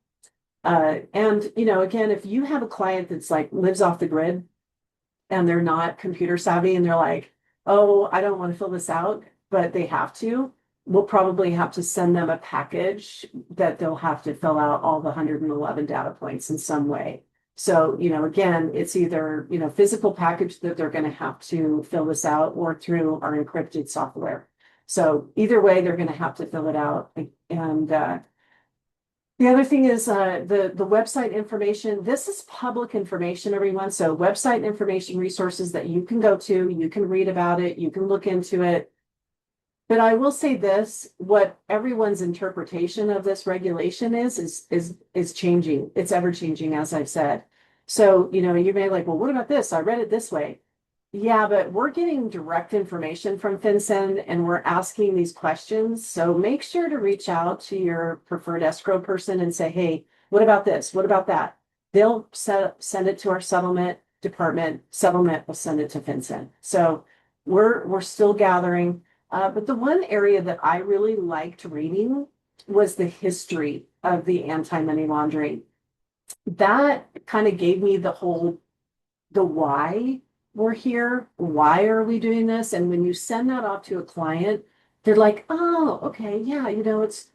And again, if you have a client that's like lives off the grid and they're not computer savvy and they're like, oh, I don't want to fill this out, but they have to, we'll probably have to send them a package that they'll have to fill out all the 111 data points in some way. So, again, it's either, physical package that they're going to have to fill this out or through our encrypted software. So either way, they're going to have to fill it out. And the other thing is the website information. This is public information, everyone. So website information resources that you can go to, you can read about it, you can look into it. But I will say this, what everyone's interpretation of this regulation is changing. It's ever changing, as I've said. So, you may be like, well, what about this? I read it this way. Yeah, but we're getting direct information from FinCEN and we're asking these questions. So make sure to reach out to your preferred escrow person and say, hey, what about this? What about that? They'll send it to our settlement department. Settlement will send it to FinCEN. So we're still gathering. But the one area that I really liked reading was the history of the anti-money laundering. That kind of gave me the why we're here. Why are we doing this? And when you send that off to a client, they're like, oh, okay, yeah,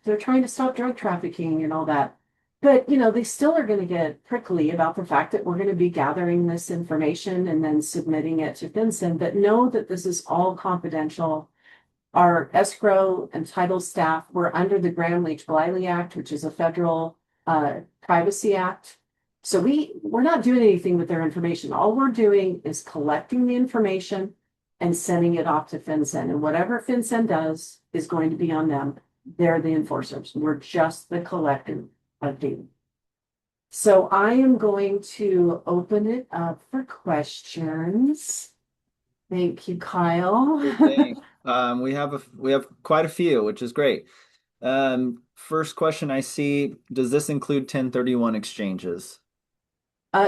they're trying to stop drug trafficking and all that. But, they still are going to get prickly about the fact that we're going to be gathering this information and then submitting it to FinCEN. But know that this is all confidential. Our escrow and title staff were under the Graham-Leach-Bliley Act, which is a federal privacy act. So we're not doing anything with their information. All we're doing is collecting the information and sending it off to FinCEN. And whatever FinCEN does is going to be on them. They're the enforcers. We're just the collector of data. So I am going to open it up for questions. Thank you, Kyle. Thanks. We have quite a few, which is great. First question I see, does this include 1031 exchanges?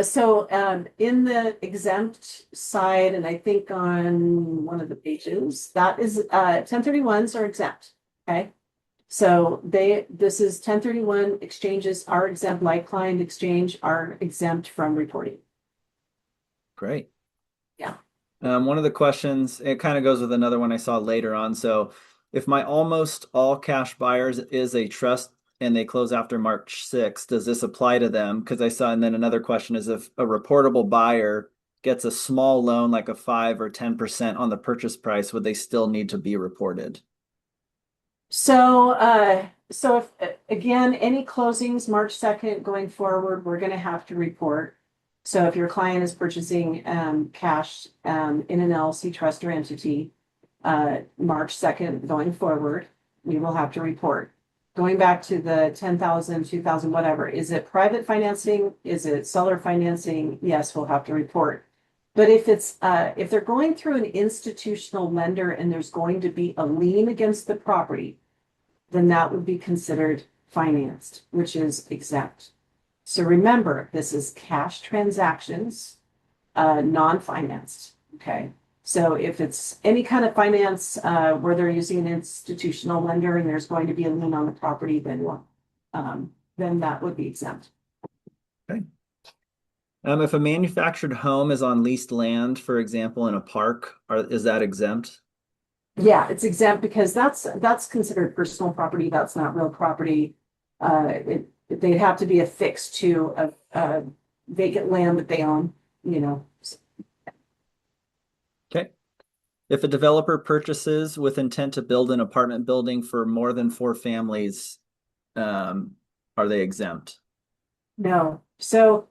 So in the exempt side, and I think on one of the pages, that is 1031s are exempt. Okay. So this is 1031 exchanges are exempt, like client exchange are exempt from reporting. Great. Yeah. One of the questions, it kind of goes with another one I saw later on. So if my almost all cash buyers is a trust and they close after March 6th, does this apply to them? Because I saw, and then another question is if a reportable buyer gets a small loan, like a 5 or 10% on the purchase price, would they still need to be reported? So if again, any closings March 2nd going forward, we're going to have to report. So if your client is purchasing cash in an LLC trust or entity, March 2nd going forward, we will have to report. Going back to the 10,000, 2,000, whatever, is it private financing? Is it seller financing? Yes, we'll have to report. But if they're going through an institutional lender and there's going to be a lien against the property, then that would be considered financed, which is exempt. So remember, this is cash transactions, non-financed. Okay. So if it's any kind of finance where they're using an institutional lender and there's going to be a lien on the property, then that would be exempt. Okay. If a manufactured home is on leased land, for example, in a park, is that exempt? Yeah, it's exempt because that's considered personal property. That's not real property. they'd have to be affixed to a vacant land that they own, you know. Okay. If a developer purchases with intent to build an apartment building for more than 4 families, are they exempt? No. So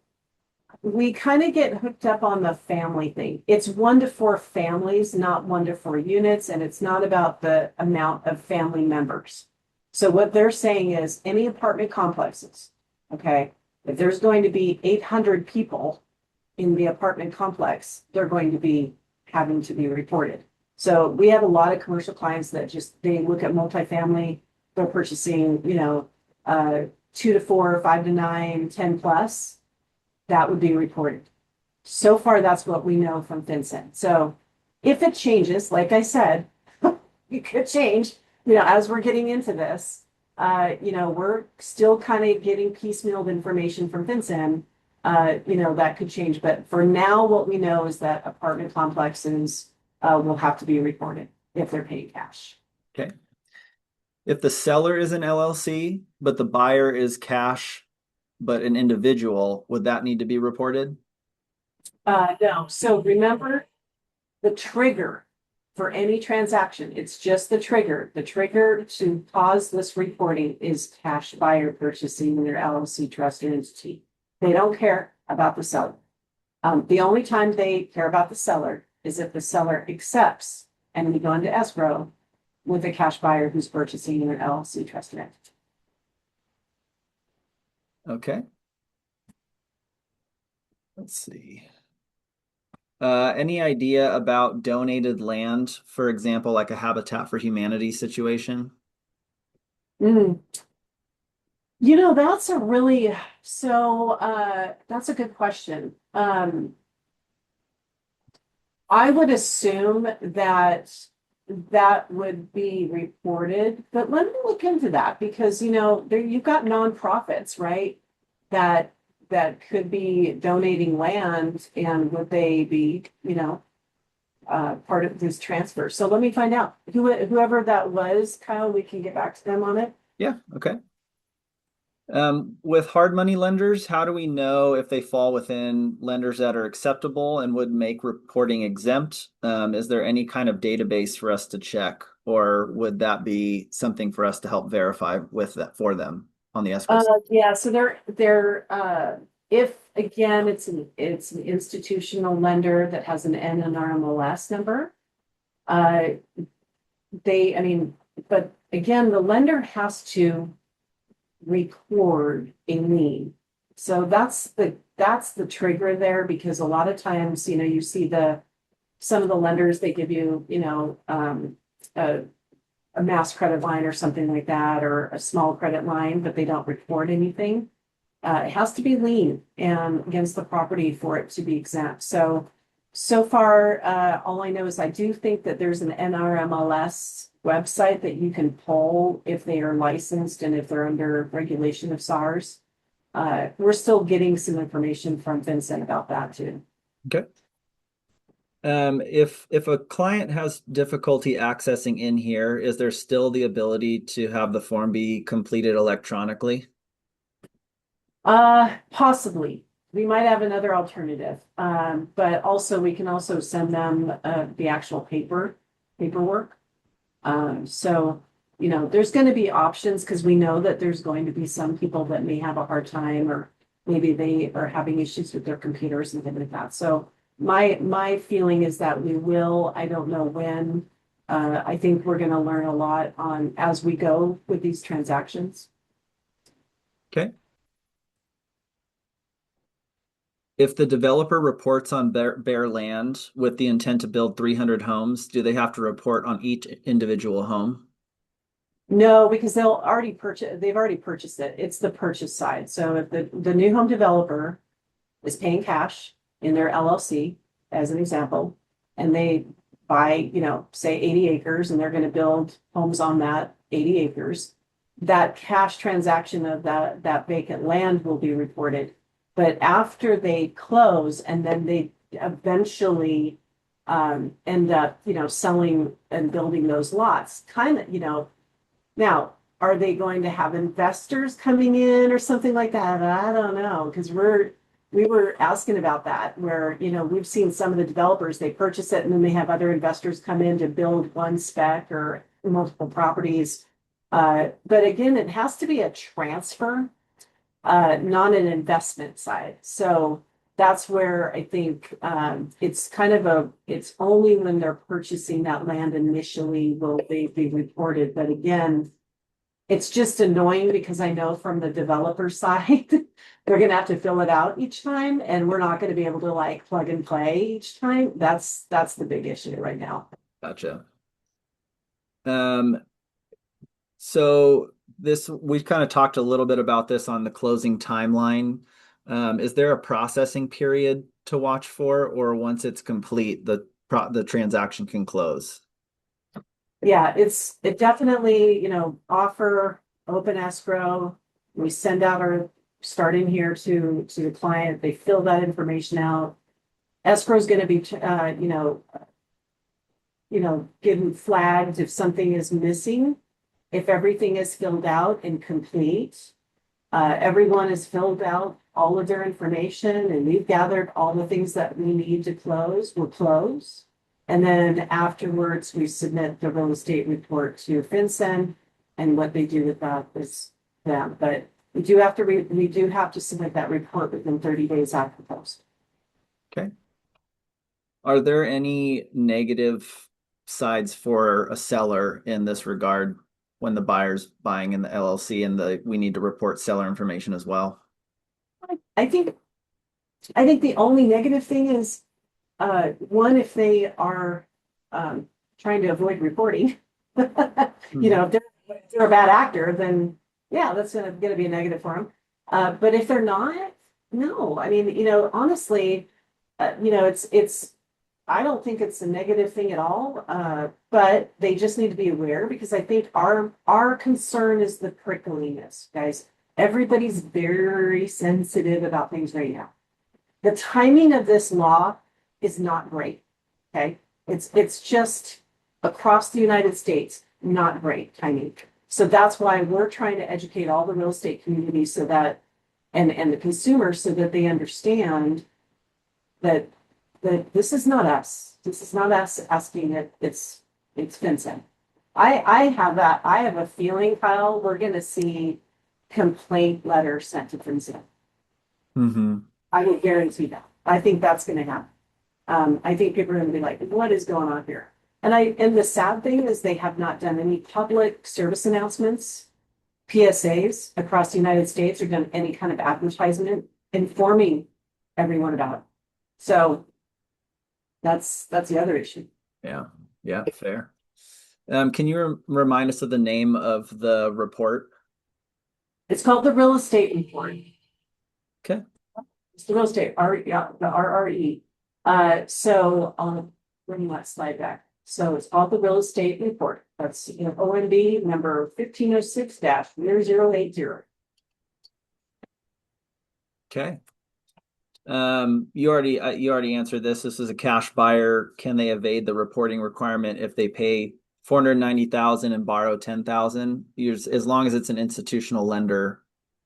we kind of get hooked up on the family thing. It's 1 to 4 families, not 1 to 4 units, and it's not about the amount of family members. So what they're saying is any apartment complexes, okay, if there's going to be 800 people in the apartment complex, they're going to be having to be reported. So we have a lot of commercial clients that just they look at multifamily, they're purchasing, 2 to 4, 5 to 9, 10 plus that would be reported. So far, that's what we know from FinCEN. So if it changes, like I said, it could change, as we're getting into this, we're still kind of getting piecemealed information from FinCEN. That could change. But for now, what we know is that apartment complexes will have to be reported if they're paying cash. Okay. If the seller is an LLC, but the buyer is cash, but an individual, would that need to be reported? No. So remember the trigger for any transaction, it's just the trigger. The trigger to pause this reporting is cash buyer purchasing their LLC trust or entity. They don't care about the seller. The only time they care about the seller is if the seller accepts and we go into escrow with a cash buyer who's purchasing an LLC trust or entity. Okay. Let's see. Any idea about donated land, for example, like a Habitat for Humanity situation? Mm. That's a good question. I would assume that that would be reported, but let me look into that because there you've got nonprofits, right? That that could be donating land and would they be, part of this transfer? So let me find out. Whoever that was, Kyle, we can get back to them on it. Yeah, okay. With hard money lenders, how do we know if they fall within lenders that are acceptable and would make reporting exempt? Is there any kind of database for us to check, or would that be something for us to help verify with that for them on the escrow side? Yeah, so if again, it's an institutional lender that has an NNRMLS number. Uh, I mean, but again, the lender has to record a lien. So that's the trigger there because a lot of times, you see some of the lenders, they give you, a, a mass credit line or something like that, or a small credit line, but they don't record anything. It has to be lien and against the property for it to be exempt. So far, all I know is I do think that there's an NRMLS website that you can pull if they are licensed and if they're under regulation of SARS. We're still getting some information from FinCEN about that too. Okay. If a client has difficulty accessing in here, is there still the ability to have the form be completed electronically? Possibly. We might have another alternative. But also we can also send them the actual paperwork. So, there's going to be options because we know that there's going to be some people that may have a hard time or maybe they are having issues with their computers and things like that. So my feeling is that we will, I don't know when. I think we're going to learn a lot on as we go with these transactions. Okay. If the developer reports on bare land with the intent to build 300 homes, do they have to report on each individual home? No, because they've already purchased it. It's the purchase side. So if the new home developer is paying cash in their LLC, as an example, and they buy, say 80 acres and they're going to build homes on that 80 acres, that cash transaction of that vacant land will be reported. But after they close and then they eventually end up, selling and building those lots, kind of, now Are they going to have investors coming in or something like that? I don't know, because we were asking about that where, we've seen some of the developers, they purchase it and then they have other investors come in to build one spec or multiple properties. But again, it has to be a transfer, not an investment side. So that's where I think it's it's only when they're purchasing that land initially will they be reported. But again, it's just annoying because I know from the developer side, they're gonna have to fill it out each time, and we're not gonna be able to like plug and play each time. That's the big issue right now. Gotcha. Um, so this we've kind of talked a little bit about this on the closing timeline. Is there a processing period to watch for, or once it's complete, the transaction can close? Yeah, it definitely, offer open escrow. We send out our starting here to the client. They fill that information out. Escrow is going to be, getting flagged if something is missing. If everything is filled out and complete, everyone has filled out all of their information and we've gathered all the things that we need to close, we'll close. And then afterwards, we submit the real estate report to FinCEN, and what they do with that is them. But we do have to submit that report within 30 days after post. Okay. Are there any negative sides for a seller in this regard when the buyer's buying in the LLC and we need to report seller information as well? I think I think the only negative thing is one, if they are trying to avoid reporting, if they're a bad actor, then yeah, that's gonna be a negative for them. But if they're not, no. I mean, honestly, it's I don't think it's a negative thing at all. But they just need to be aware because I think our concern is the prickliness, guys. Everybody's very sensitive about things right now. The timing of this law is not great. Okay. It's just across the United States, not great timing. So that's why we're trying to educate all the real estate community so that and the consumers so that they understand that this is not us. This is not us asking it. It's FinCEN. I have a feeling, Kyle, we're gonna see complaint letters sent to FinCEN. Mm-hmm. I will guarantee that. I think that's gonna happen. I think people are gonna be like, what is going on here? And the sad thing is they have not done any public service announcements, PSAs across the United States or done any kind of advertisement informing everyone about it. So that's the other issue. Yeah. Yeah, fair. Can you remind us of the name of the report? It's called the real estate report. Okay. It's the real estate, yeah, the RRE. When you want to slide back. So it's called the real estate report. That's OMB number 1506-0080. Okay. You already answered this. This is a cash buyer. Can they evade the reporting requirement if they pay 490,000 and borrow 10,000? As long as it's an institutional lender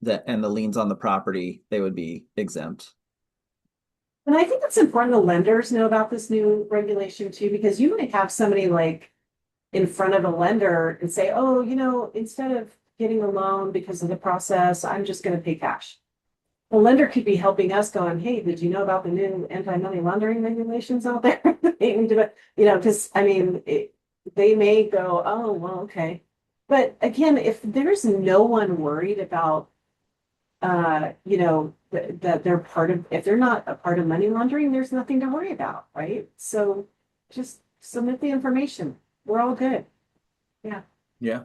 and the liens on the property, they would be exempt. And I think it's important the lenders know about this new regulation too, because you might have somebody like in front of a lender and say, oh, instead of getting a loan because of the process, I'm just going to pay cash. The lender could be helping us going, hey, did you know about the new anti-money laundering regulations out there? Because I mean, they may go, oh, well, okay. But again, if there's no one worried about that they're if they're not a part of money laundering, there's nothing to worry about, right? So just submit the information. We're all good. Yeah. Yeah.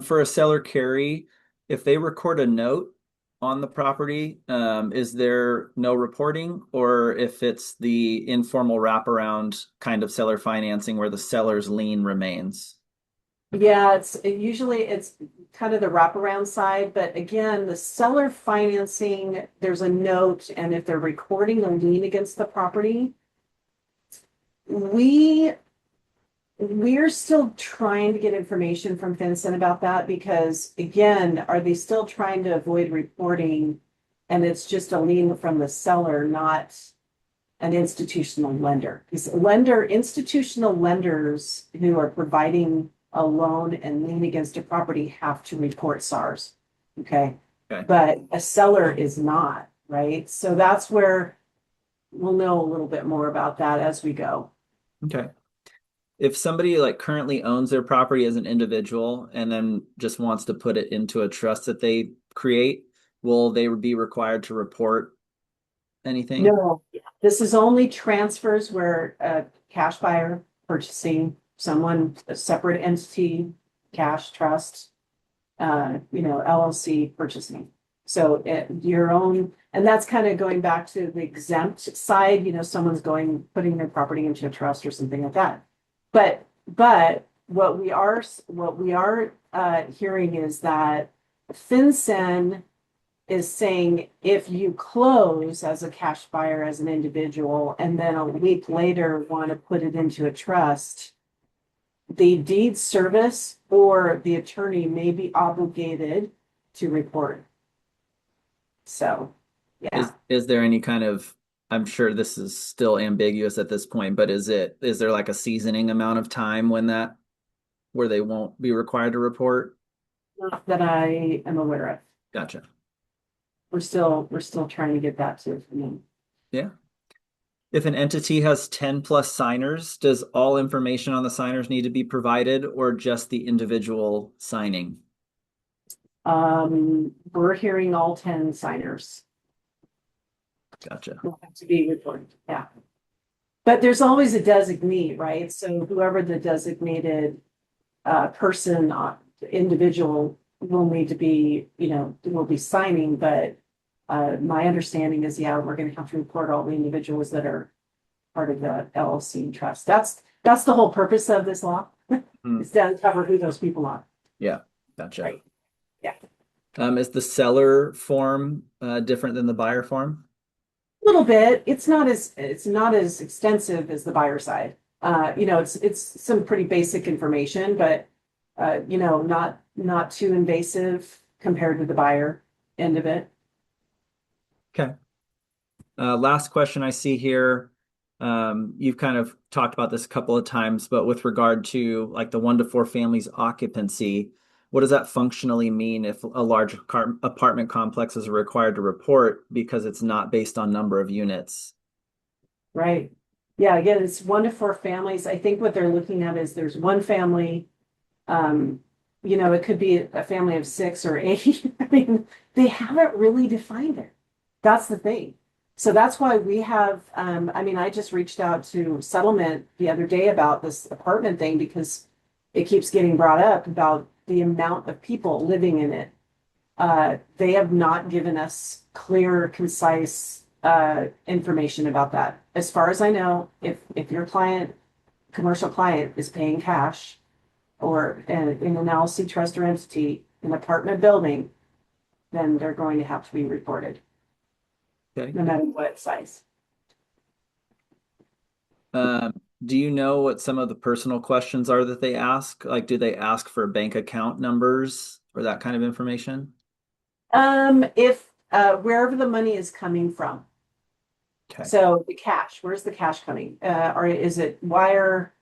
For a seller carry, if they record a note on the property, is there no reporting? Or if it's the informal wraparound kind of seller financing where the seller's lien remains? Yeah, it's kind of the wraparound side, but again, the seller financing, there's a note, and if they're recording a lien against the property, we We're still trying to get information from FinCEN about that because again, are they still trying to avoid reporting? And it's just a lien from the seller, not an institutional lender. Because institutional lenders who are providing a loan and lien against a property have to report SARs. Okay. Okay. But a seller is not, right? So that's where we'll know a little bit more about that as we go. Okay. If somebody like currently owns their property as an individual and then just wants to put it into a trust that they create, will they be required to report anything? No, this is only transfers where a cash buyer purchasing someone, a separate entity, cash trust, LLC purchasing. So your own, and that's kind of going back to the exempt side, someone's putting their property into a trust or something like that. But what we are hearing is that FinCEN is saying if you close as a cash buyer as an individual and then a week later want to put it into a trust, the deed service or the attorney may be obligated to report. So, yeah. Is there any kind of, I'm sure this is still ambiguous at this point, but is there like a seasoning amount of time when that where they won't be required to report? Not that I am aware of. Gotcha. We're still trying to get that to them. Yeah. If an entity has 10 plus signers, does all information on the signers need to be provided or just the individual signing? We're hearing all 10 signers Gotcha. will have to be reported. Yeah. But there's always a designee, right? So whoever the designated person, individual will need to be, will be signing, but my understanding is, yeah, we're gonna have to report all the individuals that are part of the LLC and trust. That's the whole purpose of this law. Hmm. Is to cover who those people are. Yeah, gotcha. Right. Yeah. Is the seller form different than the buyer form? A little bit. It's not as extensive as the buyer side. It's some pretty basic information, but not too invasive compared to the buyer end of it. Okay. Last question I see here. You've kind of talked about this a couple of times, but with regard to like the 1 to 4 families occupancy, what does that functionally mean if a large apartment complex is required to report because it's not based on number of units? Right. Yeah, again, it's 1 to 4 families. I think what they're looking at is there's one family, it could be a family of 6 or 8. I mean, they haven't really defined it. That's the thing. So that's why we have, I just reached out to settlement the other day about this apartment thing because it keeps getting brought up about the amount of people living in it. They have not given us clear, concise information about that. As far as I know, if your commercial client is paying cash or in an LLC trust or entity, an apartment building, then they're going to have to be reported, Okay. no matter what size. Do you know what some of the personal questions are that they ask? Like, do they ask for bank account numbers or that kind of information? If wherever the money is coming from. Okay. So the cash, where's the cash coming? Or is it wire?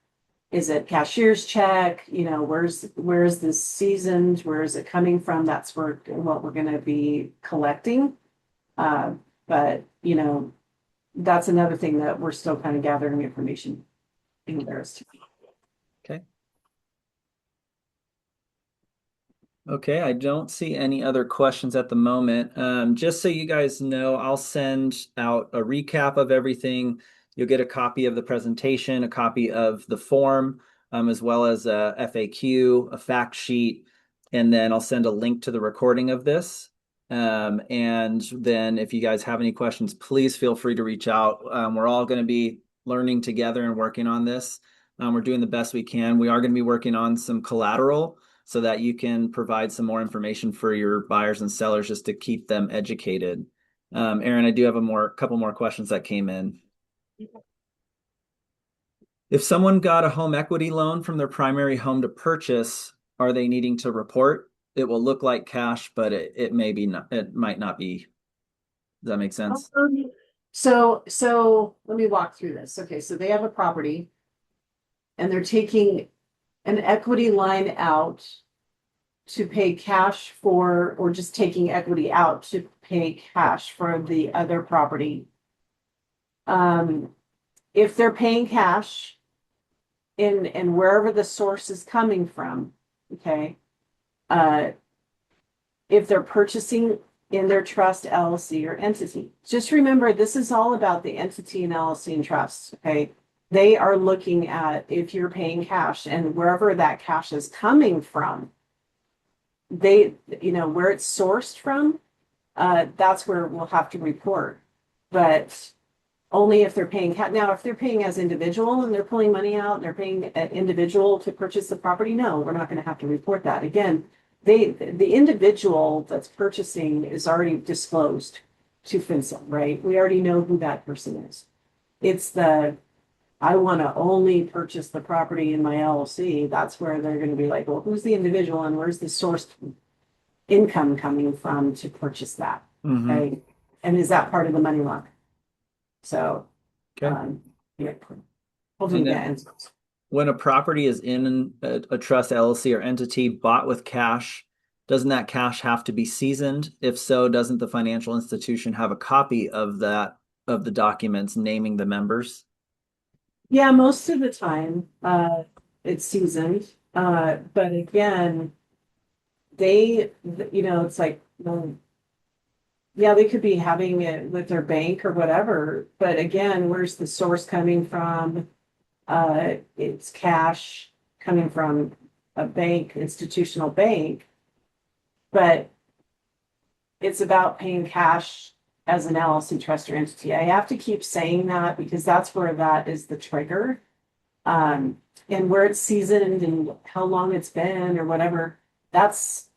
Is it cashier's check? Where's this seasoned? Where is it coming from? That's what we're going to be collecting. But that's another thing that we're still kind of gathering information in regards to. Okay. Okay, I don't see any other questions at the moment. Just so you guys know, I'll send out a recap of everything. You'll get a copy of the presentation, a copy of the form, as well as a FAQ, a fact sheet, and then I'll send a link to the recording of this. And then if you guys have any questions, please feel free to reach out. We're all going to be learning together and working on this. We're doing the best we can. We are going to be working on some collateral so that you can provide some more information for your buyers and sellers just to keep them educated. Aaron, I do have couple more questions that came in. If someone got a home equity loan from their primary home to purchase, are they needing to report? It will look like cash, but it may be not, it might not be. Does that make sense? Um, so let me walk through this. Okay, so they have a property and they're taking an equity line out to pay cash for, or just taking equity out to pay cash for the other property. Um, if they're paying cash in wherever the source is coming from, okay, uh, if they're purchasing in their trust LLC or entity. Just remember, this is all about the entity and LLC and trust, okay? They are looking at if you're paying cash and wherever that cash is coming from, they, where it's sourced from, that's where we'll have to report. But only if they're paying now, if they're paying as individual and they're pulling money out and they're paying an individual to purchase the property, no, we're not going to have to report that. Again, the individual that's purchasing is already disclosed to FinCEN, right? We already know who that person is. It's I want to only purchase the property in my LLC. That's where they're going to be like, well, who's the individual and where's the source income coming from to purchase that? Mm-hmm. Okay. And is that part of the money loan? So, Okay. yeah, hopefully And then that answers. when a property is in a trust LLC or entity bought with cash, doesn't that cash have to be seasoned? If so, doesn't the financial institution have a copy of of the documents naming the members? Yeah, most of the time, it's seasoned. But again, they, it's like, well, yeah, they could be having it with their bank or whatever. But again, where's the source coming from? It's cash coming from a bank, institutional bank, but it's about paying cash as an LLC trust or entity. I have to keep saying that because that's where that is the trigger. And where it's seasoned and how long it's been or whatever, that's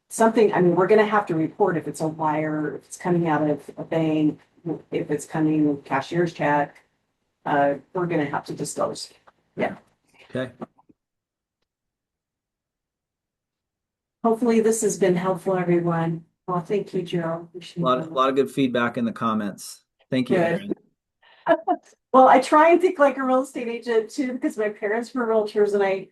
something, I mean, we're gonna have to report if it's a wire, if it's coming out of a bank, if it's coming cashier's check, we're gonna have to disclose. Yeah. Okay. Hopefully this has been helpful, everyone. Well, thank you, Joe. A Appreciate it. lot of good feedback in the comments. Thank you, Good. Erin. Well, I try and think like a real estate agent too, because my parents were realtors and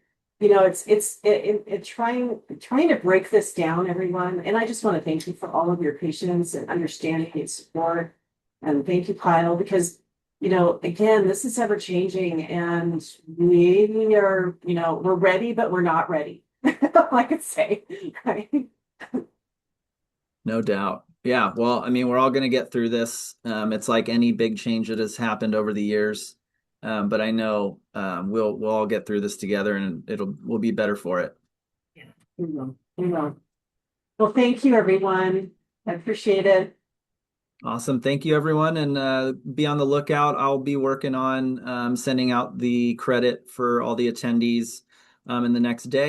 trying to break this down, everyone. And I just want to thank you for all of your patience and understanding and support. And thank you, Kyle, because, again, this is ever changing and we are, we're ready, but we're not ready. I could say, right? No doubt. Yeah. Well, I mean, we're all going to get through this. It's like any big change that has happened over the years. But I know we'll all get through this together and we'll be better for it. We will. We will. Well, thank you, everyone. I appreciate it. Awesome. Thank you, everyone. And be on the lookout. I'll be working on sending out the credit for all the attendees in the next day.